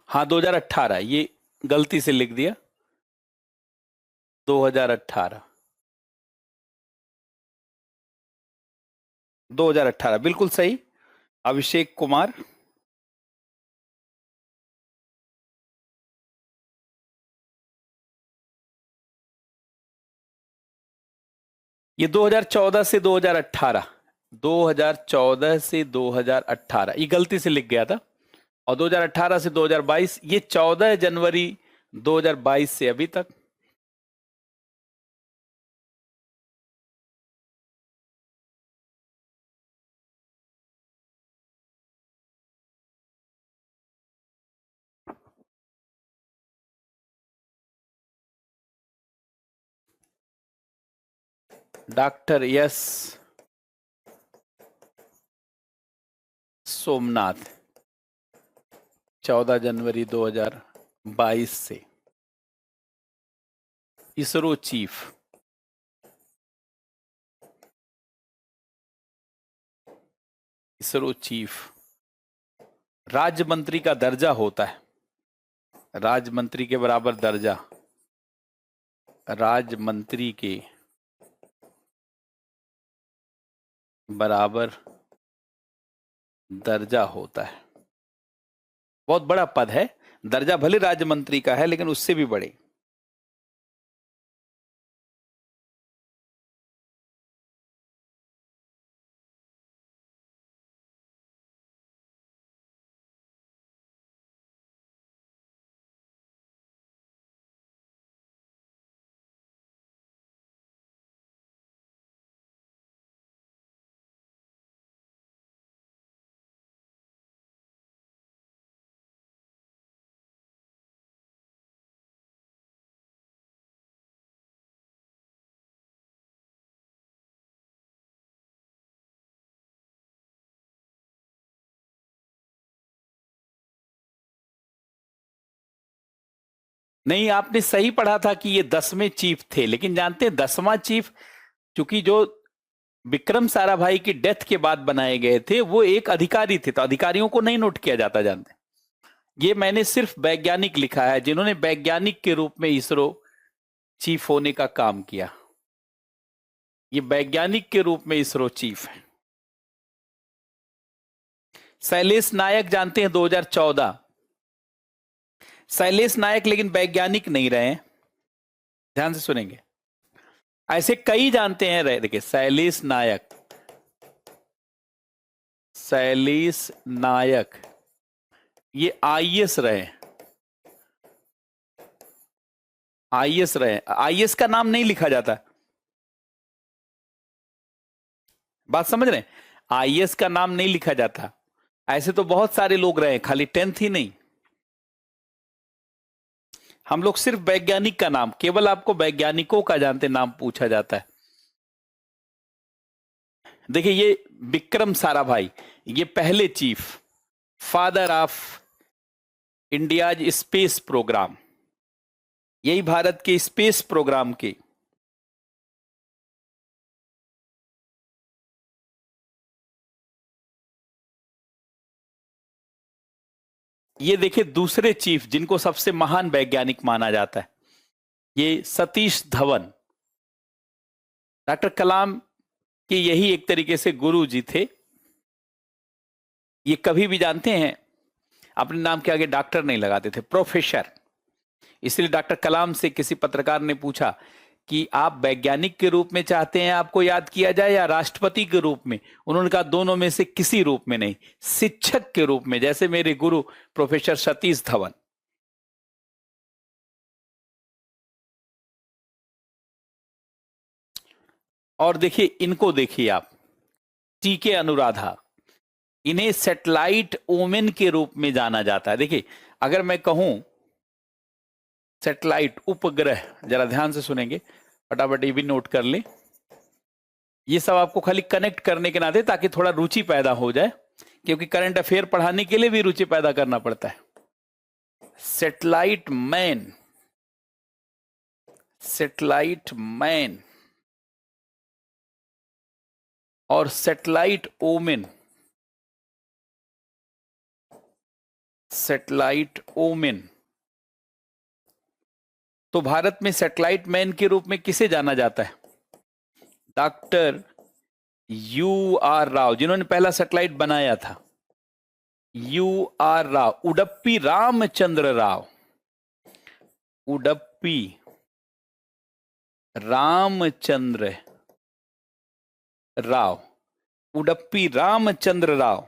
S1: हाँ 2018, ये गलती से लिख दिया, 2018। 2018 बिल्कुल सही। अभिषेक कुमार। ये 2014 से 2018, 2014 से 2018 ये गलती से लिख गया था। और 2018 से 2022 ये 14 जनवरी 2022 से अभी तक। डॉक्टर यस सोमनाथ, 14 जनवरी 2022 से इसरो चीफ। इसरो चीफ राज्य मंत्री का दर्जा होता है, राज्य मंत्री के बराबर दर्जा, राज्य मंत्री के बराबर दर्जा होता है। बहुत बड़ा पद है, दर्जा भले राज्य मंत्री का है लेकिन उससे भी बड़े। नहीं, आपने सही पढ़ा था कि ये 10वें चीफ थे, लेकिन जानते हैं 10वां चीफ चूंकि जो विक्रम साराभाई की डेथ के बाद बनाए गए थे वो एक अधिकारी थे, तो अधिकारियों को नहीं नोट किया जाता, जानते हैं। ये मैंने सिर्फ वैज्ञानिक लिखा है जिन्होंने वैज्ञानिक के रूप में इसरो चीफ होने का काम किया। ये वैज्ञानिक के रूप में इसरो चीफ है। शैलेश नायक जानते हैं 2014। शैलेश नायक लेकिन वैज्ञानिक नहीं रहे हैं, ध्यान से सुनेंगे। ऐसे कई जानते हैं रहे, देखिए शैलेश नायक, शैलेश नायक ये आईएएस रहे, आईएएस रहे। आईएएस का नाम नहीं लिखा जाता, बात समझ रहे हैं? आईएएस का नाम नहीं लिखा जाता। ऐसे तो बहुत सारे लोग रहे, खाली 10th ही नहीं। हम लोग सिर्फ वैज्ञानिक का नाम, केवल आपको वैज्ञानिकों का जानते नाम पूछा जाता है। देखिए ये विक्रम साराभाई, ये पहले chief, father of India's space programme, यही भारत के स्पेस प्रोग्राम के ये देखिए दूसरे चीफ जिनको सबसे महान वैज्ञानिक माना जाता है, ये सतीश धवन। डॉक्टर कलाम के यही एक तरीके से गुरु जी थे। ये कभी भी जानते हैं अपने नाम के आगे डॉक्टर नहीं लगाते थे, प्रोफेसर। इसलिए डॉक्टर कलाम से किसी पत्रकार ने पूछा कि आप वैज्ञानिक के रूप में चाहते हैं आपको याद किया जाए या राष्ट्रपति के रूप में? उन्होंने कहा दोनों में से किसी रूप में नहीं, शिक्षक के रूप में, जैसे मेरे गुरु प्रोफेसर सतीश धवन। और देखिए इनको देखिए आप, टीके अनुराधा, इन्हें सैटेलाइट वोमेन के रूप में जाना जाता है। देखिए अगर मैं कहूं सैटेलाइट उपग्रह, जरा ध्यान से सुनेंगे, फटाफट ये भी नोट कर लें। ये सब आपको खाली कनेक्ट करने के नाते, ताकि थोड़ा रुचि पैदा हो जाए, क्योंकि करंट अफेयर पढ़ाने के लिए भी रुचि पैदा करना पड़ता है। सैटेलाइट मैन, सैटेलाइट मैन और सैटेलाइट ओमेन, सैटेलाइट ओमेन। तो भारत में सैटेलाइट मैन के रूप में किसे जाना जाता है? Doctor U.R. राव, जिन्होंने पहला सैटेलाइट बनाया था। U.R. राव, उडप्पी रामचंद्र राव, उडप्पी रामचंद्र राव, उडप्पी रामचंद्र राव।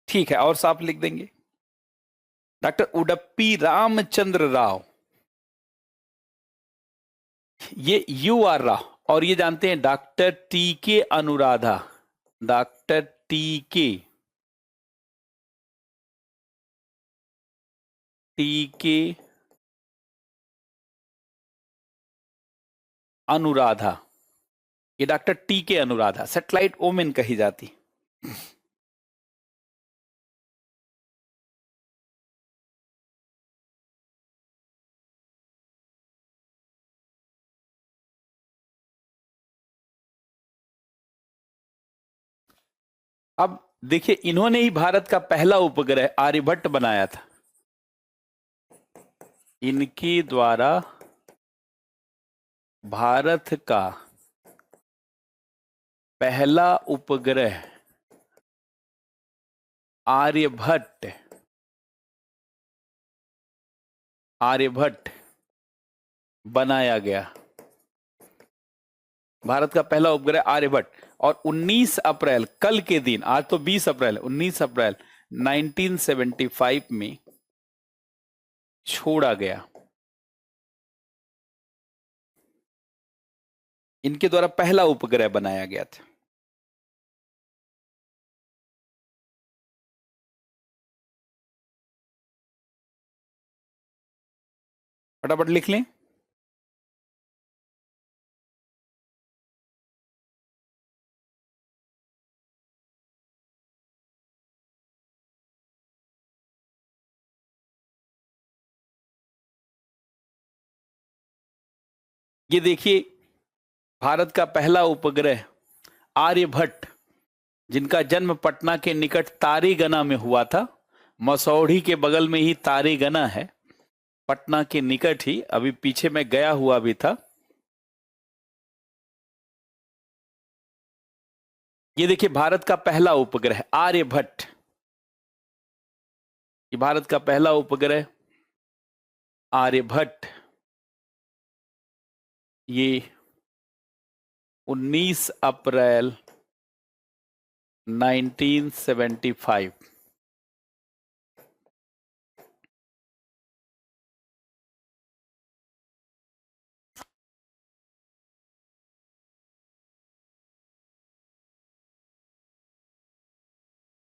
S1: ठीक है, और साफ लिख देंगे, डॉक्टर उडप्पी रामचंद्र राव, ये U.R. राव। और ये जानते हैं डॉक्टर टीके अनुराधा, डॉक्टर टीके अनुराधा, ये डॉक्टर टीके अनुराधा सैटेलाइट ओमेन कही जाती। अब देखिए इन्होंने ही भारत का पहला उपग्रह आर्यभट्ट बनाया था। इनके द्वारा भारत का पहला उपग्रह आर्यभट्ट, आर्यभट्ट बनाया गया। भारत का पहला उपग्रह आर्यभट्ट, और 19 अप्रैल, कल के दिन, आज तो 20 अप्रैल, 19 अप्रैल 1975 में छोड़ा गया। इनके द्वारा पहला उपग्रह बनाया गया था। फटाफट लिख लें। ये देखिए भारत का पहला उपग्रह आर्यभट्ट, जिनका जन्म पटना के निकट तारेगना में हुआ था। मसौढ़ी के बगल में ही तारेगना है, पटना के निकट ही। अभी पीछे मैं गया हुआ भी था। ये देखिए भारत का पहला उपग्रह आर्यभट्ट, ये भारत का पहला उपग्रह आर्यभट्ट, ये 19 अप्रैल 1975।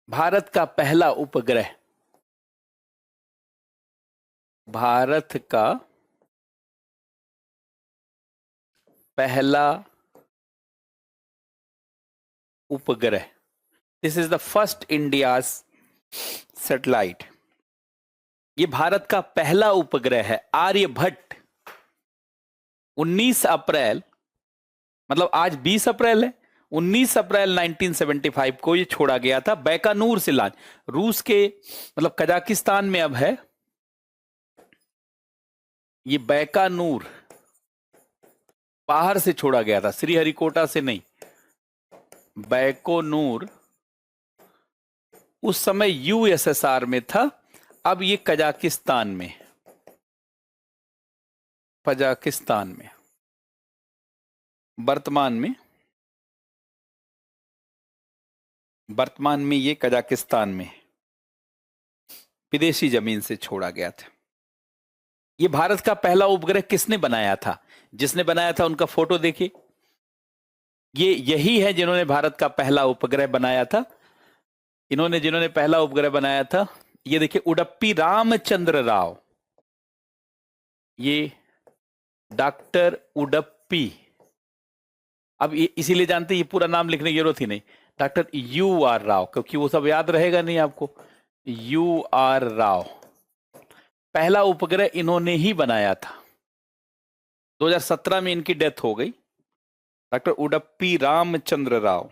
S1: भारत का पहला उपग्रह, भारत का पहला उपग्रह, this is the first India's satellite. ये भारत का पहला उपग्रह है आर्यभट्ट। 19 अप्रैल, मतलब आज 20 अप्रैल है, 19 अप्रैल 1975 को ये छोड़ा गया था बैकानूर से लॉन्च, रूस के मतलब कजाकिस्तान में अब है ये बैकानूर, बाहर से छोड़ा गया था, श्रीहरिकोटा से नहीं। बैकोनूर उस समय यूएसएसआर में था, अब ये कजाकिस्तान में, कजाकिस्तान में वर्तमान में ये कजाकिस्तान में विदेशी जमीन से छोड़ा गया था। ये भारत का पहला उपग्रह किसने बनाया था? जिसने बनाया था उनका फोटो देखिए, ये यही है जिन्होंने भारत का पहला उपग्रह बनाया था। जिन्होंने पहला उपग्रह बनाया था, ये देखिए उडप्पी रामचंद्र राव, ये डॉक्टर उडप्पी। अब इसीलिए जानते ये पूरा नाम लिखने की जरूरत ही नहीं, डॉक्टर यू आर राव, क्योंकि वो सब याद रहेगा नहीं आपको। यू आर राव, पहला उपग्रह इन्होंने ही बनाया था। 2017 में इनकी डेथ हो गई, डॉक्टर उडप्पी रामचंद्र राव।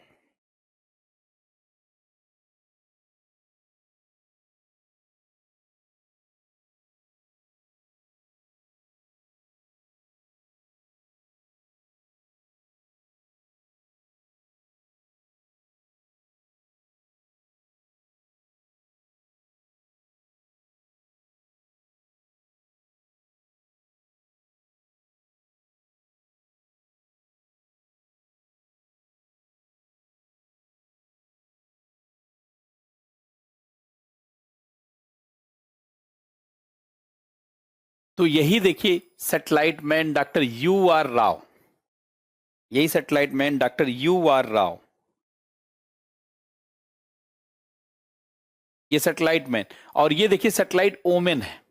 S1: तो यही देखिए satellite man doctor U R Rao, यही satellite man doctor U R Rao, ये सैटेलाइट मैन। और ये देखिए सैटेलाइट ओमेन है,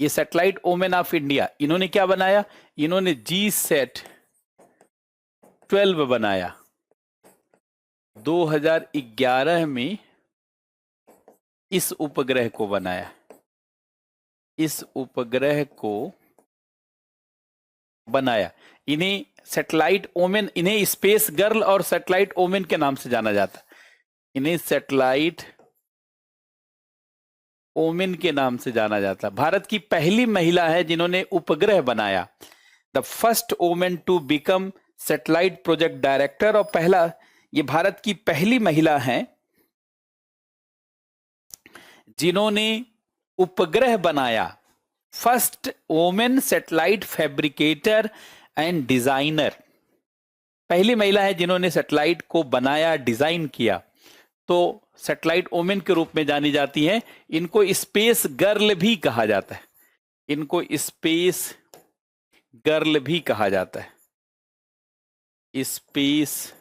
S1: ये सैटेलाइट ओमेन ऑफ इंडिया। इन्होंने क्या बनाया? इन्होंने GSAT-12 बनाया 2011 में, इस उपग्रह को बनाया, इस उपग्रह को बनाया। इन्हें सैटेलाइट ओमेन, इन्हें स्पेस गर्ल और सैटेलाइट ओमेन के नाम से जाना जाता है। इन्हें सैटेलाइट ओमेन के नाम से जाना जाता है। भारत की पहली महिला है जिन्होंने उपग्रह बनाया, the first women to become satellite project director. और पहला, ये भारत की पहली महिला है जिन्होंने उपग्रह बनाया, first women satellite fabricator and designer. पहली महिला है जिन्होंने सैटेलाइट को बनाया, डिजाइन किया, तो सैटेलाइट वोमेन के रूप में जानी जाती है। इनको स्पेस गर्ल भी कहा जाता है, इनको स्पेस गर्ल भी कहा जाता है, स्पेस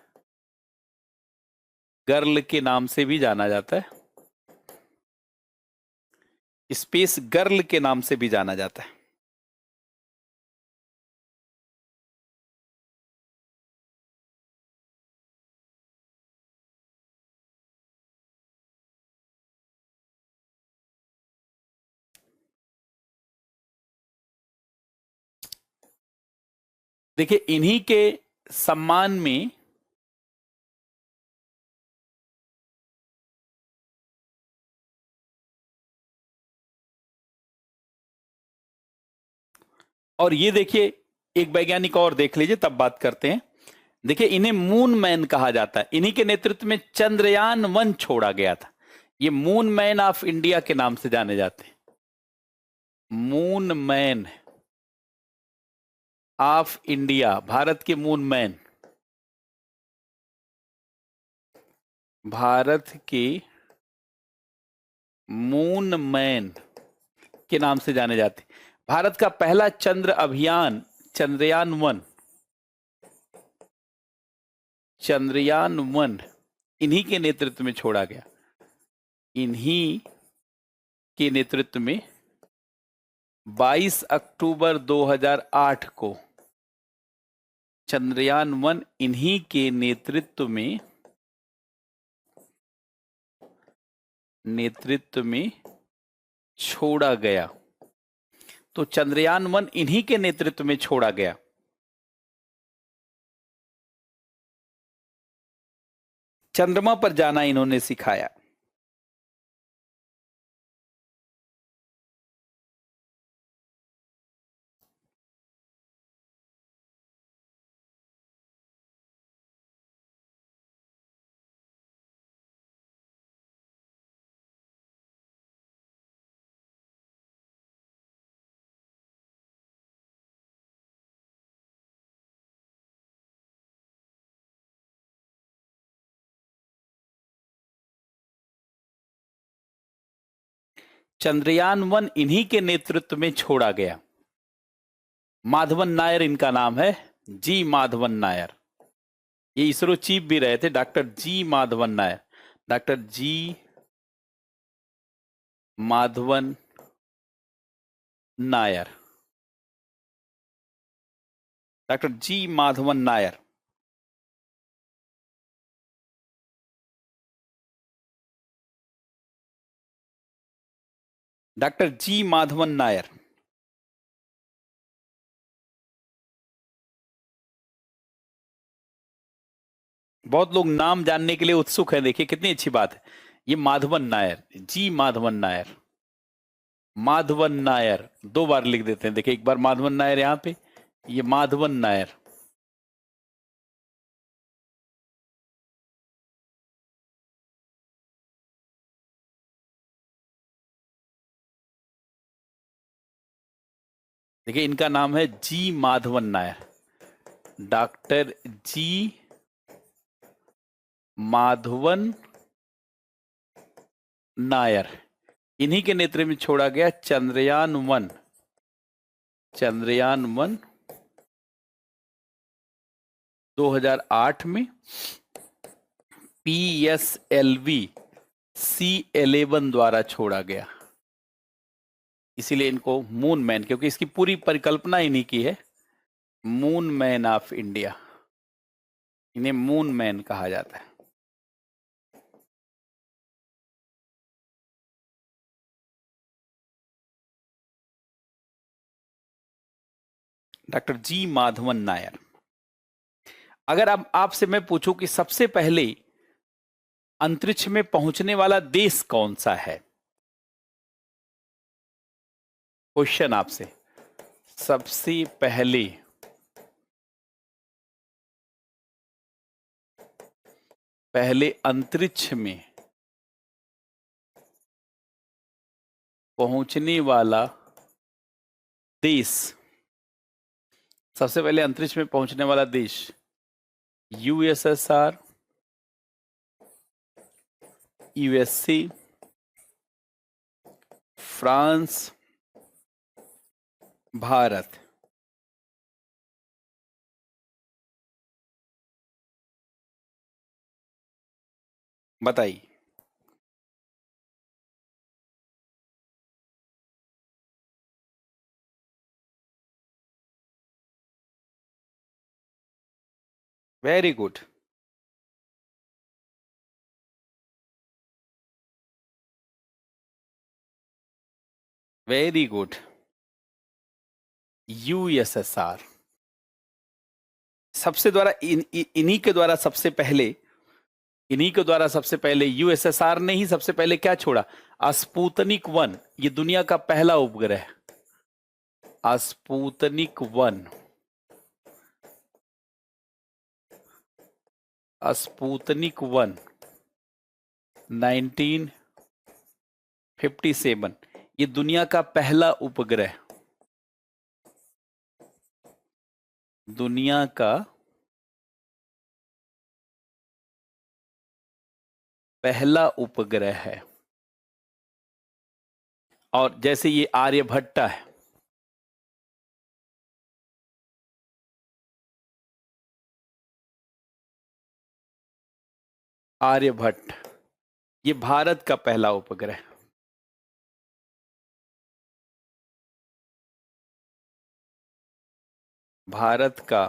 S1: गर्ल के नाम से भी जाना जाता है, स्पेस गर्ल के नाम से भी जाना जाता है। देखिए इन्हीं के सम्मान में और ये देखिए एक वैज्ञानिक और देख लीजिए, तब बात करते हैं। देखिए इन्हें मून मैन कहा जाता है। इन्हीं के नेतृत्व में चंद्रयान 1 छोड़ा गया था। ये मून मैन ऑफ इंडिया के नाम से जाने जाते हैं। Moon man of India, Bharat के मून मैन, भारत के मून मैन के नाम से जाने जाते हैं। भारत का पहला चंद्र अभियान चंद्रयान 1, चंद्रयान 1 इन्हीं के नेतृत्व में छोड़ा गया। इन्हीं के नेतृत्व में 22 अक्टूबर 2008 को चंद्रयान 1 इन्हीं के नेतृत्व में छोड़ा गया। तो चंद्रयान 1 इन्हीं के नेतृत्व में छोड़ा गया। चंद्रमा पर जाना इन्होंने सिखाया। चंद्रयान 1 इन्हीं के नेतृत्व में छोड़ा गया। माधवन नायर इनका नाम है, जी माधवन नायर। ये इसरो चीफ भी रहे थे, डॉक्टर जी माधवन नायर। डॉक्टर जी माधवन नायर, डॉक्टर जी माधवन नायर। डॉक्टर जी माधवन नायर। बहुत लोग नाम जानने के लिए उत्सुक हैं, देखिए कितनी अच्छी बात है। ये माधवन नायर, जी माधवन नायर, माधवन नायर 2 बार लिख देते हैं। देखिए एक बार माधवन नायर यहां पे, ये माधवन नायर। देखिए इनका नाम है जी माधवन नायर, डॉक्टर जी माधवन नायर। इन्हीं के नेतृत्व में छोड़ा गया चंद्रयान 1। चंद्रयान 1 2008 में PSLV C11 द्वारा छोड़ा गया। इसीलिए इनको मून मैन, क्योंकि इसकी पूरी परिकल्पना इन्हीं की है, मून मैन ऑफ इंडिया। इन्हें मून मैन कहा जाता है। डॉक्टर जी माधवन नायर। अगर अब आपसे मैं पूछूं कि सबसे पहले अंतरिक्ष में पहुंचने वाला देश कौन सा है, क्वेश्चन आपसे, सबसे पहले अंतरिक्ष में पहुंचने वाला देश, सबसे पहले अंतरिक्ष में पहुंचने वाला देश USSR, USA, फ्रांस, भारत। बताइए। Very good. Very good, USSR। सबसे द्वारा इन्हीं के द्वारा सबसे पहले यूएसएसआर ने ही सबसे पहले क्या छोड़ा? स्पुतनिक 1। ये दुनिया का पहला उपग्रह, स्पुतनिक 1, स्पुतनिक 1 1957। ये दुनिया का पहला उपग्रह, दुनिया का पहला उपग्रह है। और जैसे ये आर्यभट्टा है, आर्यभट्ट, ये भारत का पहला उपग्रह, भारत का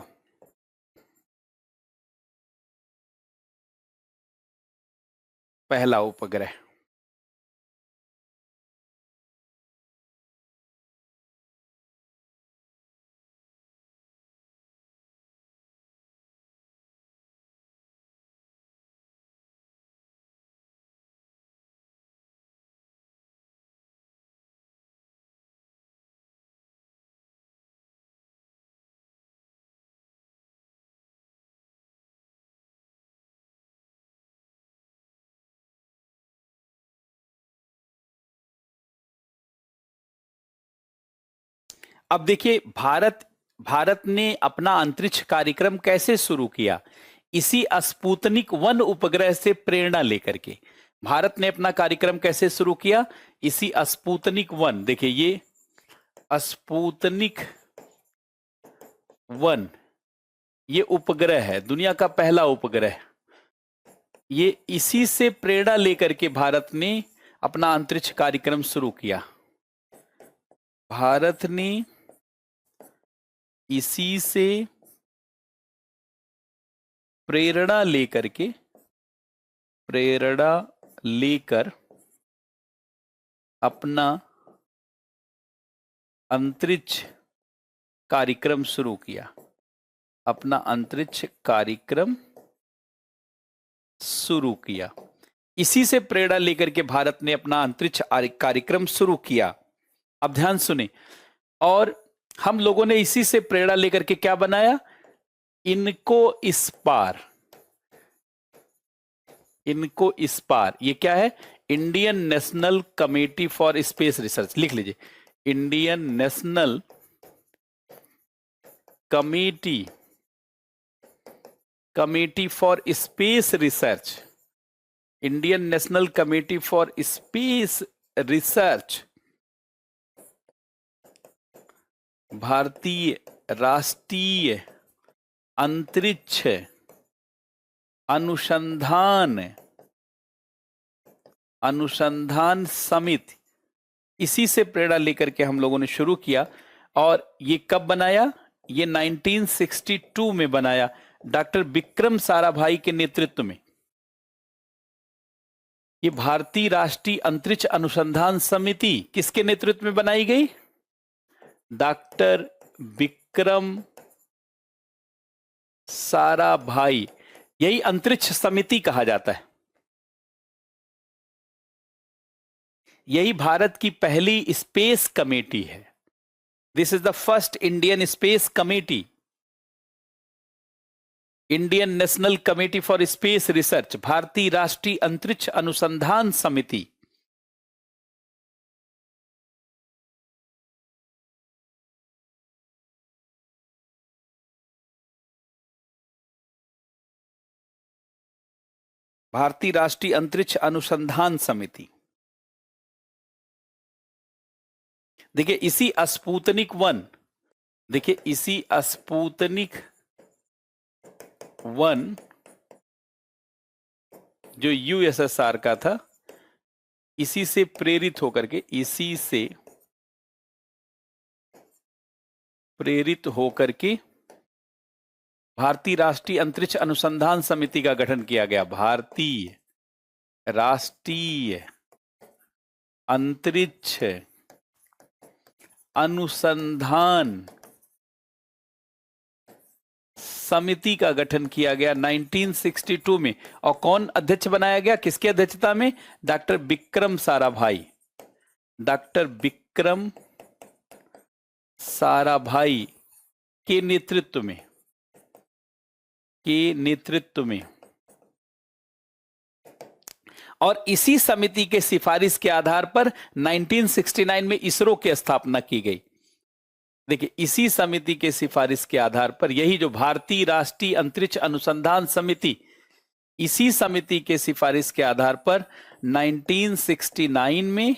S1: पहला उपग्रह। अब देखिए भारत ने अपना अंतरिक्ष कार्यक्रम कैसे शुरू किया? इसी स्पुतनिक 1 उपग्रह से प्रेरणा लेकर के भारत ने अपना कार्यक्रम कैसे शुरू किया? इसी स्पुतनिक 1, देखिए ये स्पुतनिक 1 ये उपग्रह है, दुनिया का पहला उपग्रह। ये इसी से प्रेरणा लेकर के भारत ने अपना अंतरिक्ष कार्यक्रम शुरू किया। भारत ने इसी से प्रेरणा लेकर अपना अंतरिक्ष कार्यक्रम शुरू किया, अपना अंतरिक्ष कार्यक्रम शुरू किया। इसी से प्रेरणा लेकर के भारत ने अपना अंतरिक्ष कार्यक्रम शुरू किया। अब ध्यान सुने, और हम लोगों ने इसी से प्रेरणा लेकर के क्या बनाया? इनको इस पार, ये क्या है? Indian national committee for space research, लिख लीजिए, Indian national committee for space research, Indian national committee for space research, भारतीय राष्ट्रीय अंतरिक्ष अनुसंधान समिति, इसी से प्रेरणा लेकर के हम लोगों ने शुरू किया। और ये कब बनाया? ये 1962 में बनाया, डॉक्टर विक्रम साराभाई के नेतृत्व में। ये भारतीय राष्ट्रीय अंतरिक्ष अनुसंधान समिति किसके नेतृत्व में बनाई गई? डॉक्टर विक्रम साराभाई। यही अंतरिक्ष समिति कहा जाता है। यही भारत की पहली स्पेस कमेटी है। This is the first Indian space committee, Indian national committee for space research, भारतीय राष्ट्रीय अंतरिक्ष अनुसंधान समिति। भारतीय राष्ट्रीय अंतरिक्ष अनुसंधान समिति। देखिए इसी स्पुतनिक 1, देखिए इसी स्पुतनिक 1 जो यूएसएसआर का था, इसी से प्रेरित होकर के भारतीय राष्ट्रीय अंतरिक्ष अनुसंधान समिति का गठन किया गया। भारतीय राष्ट्रीय अंतरिक्ष अनुसंधान समिति का गठन किया गया 1962 में। और कौन अध्यक्ष बनाया गया, किसकी अध्यक्षता में? डॉक्टर विक्रम साराभाई। डॉक्टर विक्रम साराभाई के नेतृत्व में, और इसी समिति के सिफारिश के आधार पर 1969 में इसरो की स्थापना की गई। देखिए, इसी समिति के सिफारिश के आधार पर, यही जो भारतीय राष्ट्रीय अंतरिक्ष अनुसंधान समिति, इसी समिति के सिफारिश के आधार पर 1969 में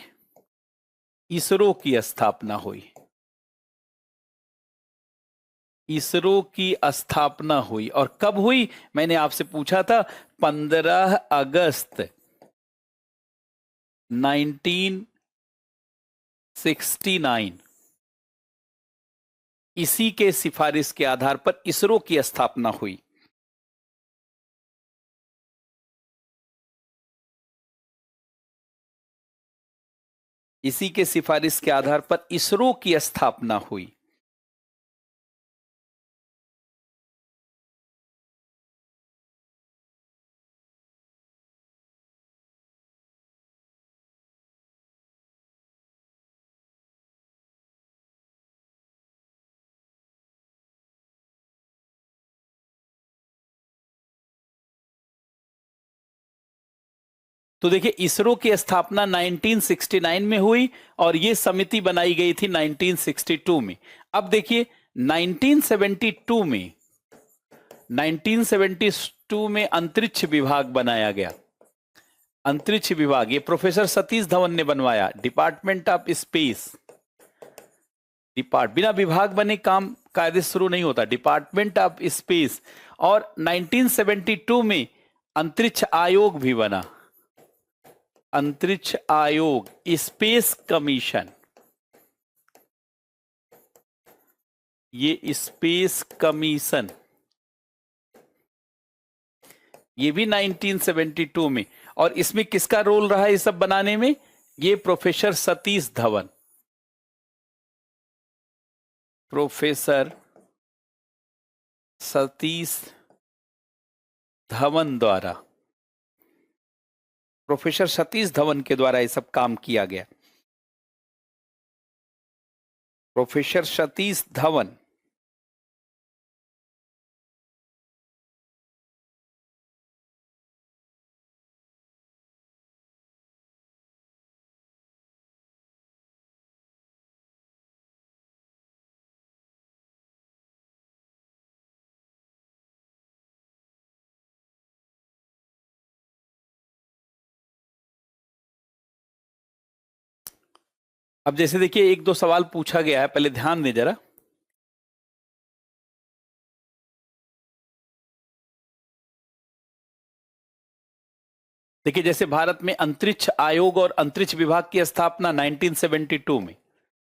S1: इसरो की स्थापना हुई। इसरो की स्थापना हुई। और कब हुई? मैंने आपसे पूछा था 15 अगस्त 1969। इसी के सिफारिश के आधार पर इसरो की स्थापना हुई। इसी के सिफारिश के आधार पर इसरो की स्थापना हुई। तो देखिए, इसरो की स्थापना 1969 में हुई और यह समिति बनाई गई थी 1962 में। अब देखिए 1972 में अंतरिक्ष विभाग बनाया गया। अंतरिक्ष विभाग ये प्रोफेसर सतीश धवन ने बनवाया। डिपार्टमेंट ऑफ स्पेस, बिना विभाग बने काम कायदे शुरू नहीं होता। Department of space. और 1972 में अंतरिक्ष आयोग भी बना। अंतरिक्ष आयोग, स्पेस कमीशन। ये स्पेस कमीशन, ये भी 1972 में। और इसमें किसका रोल रहा है ये सब बनाने में? ये प्रोफेसर सतीश धवन। प्रोफेसर सतीश धवन द्वारा, प्रोफेसर सतीश धवन के द्वारा ये सब काम किया गया। प्रोफेसर सतीश धवन। अब जैसे देखिए, एक दो सवाल पूछा गया है, पहले ध्यान दें जरा। देखिए, जैसे भारत में अंतरिक्ष आयोग और अंतरिक्ष विभाग की स्थापना 1972 में।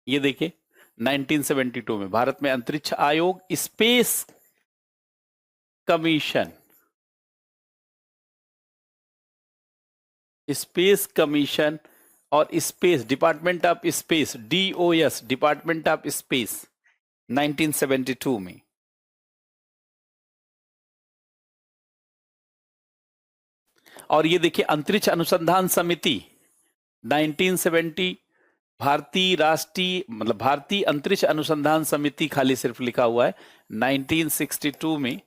S1: ये देखिए 1972 में भारत में अंतरिक्ष आयोग, स्पेस कमीशन, स्पेस कमीशन और space, department of space, DOS, department of space 1972 में। और ये देखिए अंतरिक्ष अनुसंधान समिति 1970, भारतीय राष्ट्रीय मतलब भारतीय अंतरिक्ष अनुसंधान समिति खाली सिर्फ लिखा हुआ है 1962 में,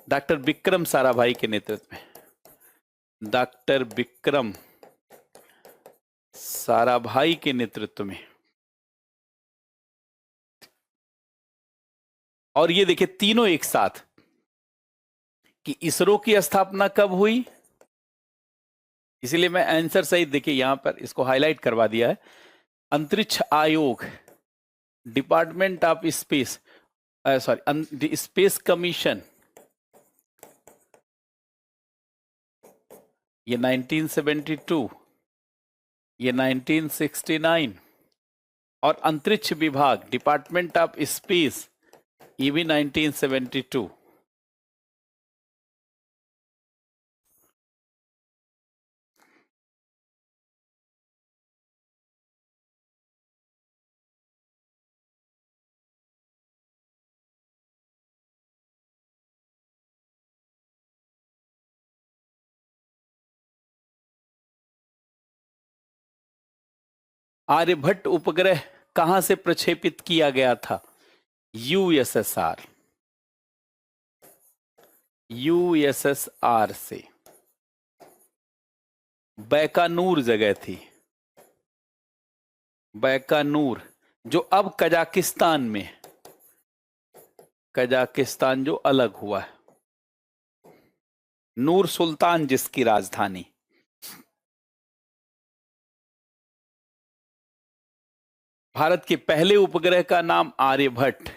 S1: डॉक्टर विक्रम साराभाई के नेतृत्व में। डॉक्टर विक्रम साराभाई के नेतृत्व में। और ये देखिए तीनों एक साथ कि इसरो की स्थापना कब हुई, इसीलिए मैं आंसर सही देखिए यहां पर इसको हाईलाइट करवा दिया है। अंतरिक्ष आयोग, department of space, sorry space commission, ये 1972, ये 1969। और अंतरिक्ष विभाग, डिपार्टमेंट ऑफ स्पेस, ये भी 1972। आर्यभट्ट उपग्रह कहां से प्रक्षेपित किया गया था? यूएसएसआर, यूएसएसआर से। बैकानूर जगह थी, बैकानूर, जो अब कजाकिस्तान में है। कजाकिस्तान जो अलग हुआ है, नूर सुल्तान जिसकी राजधानी। भारत के पहले उपग्रह का नाम आर्यभट्ट।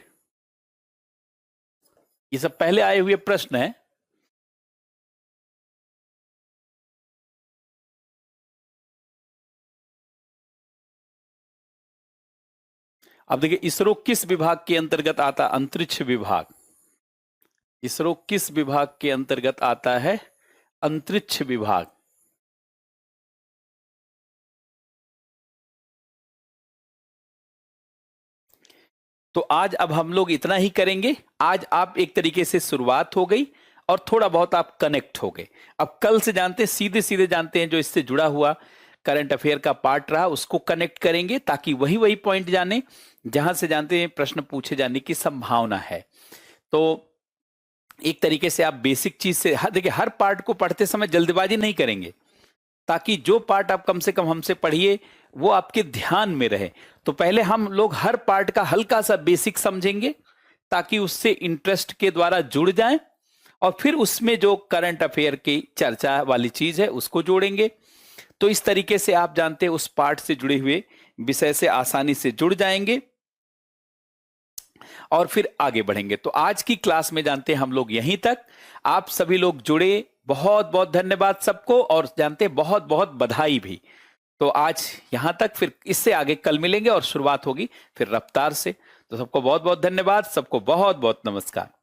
S1: ये सब पहले आए हुए प्रश्न है। अब देखिए, इसरो किस विभाग के अंतर्गत आता? अंतरिक्ष विभाग। इसरो किस विभाग के अंतर्गत आता है? अंतरिक्ष विभाग। तो आज अब हम लोग इतना ही करेंगे। आज आप एक तरीके से शुरुआत हो गई और थोड़ा बहुत आप कनेक्ट हो गए। अब कल से जानते हैं, सीधे सीधे जानते हैं, जो इससे जुड़ा हुआ करंट अफेयर का पार्ट रहा उसको कनेक्ट करेंगे, ताकि वही वही पॉइंट जाने जहां से जानते हैं प्रश्न पूछे जाने की संभावना है। तो एक तरीके से आप बेसिक चीज से देखिए, हर पार्ट को पढ़ते समय जल्दबाजी नहीं करेंगे, ताकि जो पार्ट आप कम से कम हमसे पढ़िए वो आपके ध्यान में रहे। तो पहले हम लोग हर पार्ट का हल्का सा बेसिक समझेंगे, ताकि उससे इंटरेस्ट के द्वारा जुड़ जाएं, और फिर उसमें जो करंट अफेयर की चर्चा वाली चीज है उसको जोड़ेंगे। तो इस तरीके से आप जानते हैं उस पार्ट से जुड़े हुए विषय से आसानी से जुड़ जाएंगे और फिर आगे बढ़ेंगे। तो आज की क्लास में जानते हैं हम लोग यहीं तक। आप सभी लोग जुड़े, बहुत बहुत धन्यवाद सबको, और जानते हैं बहुत बहुत बधाई भी। तो आज यहां तक, फिर इससे आगे कल मिलेंगे और शुरुआत होगी फिर रफ्तार से। तो सबको बहुत बहुत धन्यवाद, सबको बहुत बहुत नमस्कार।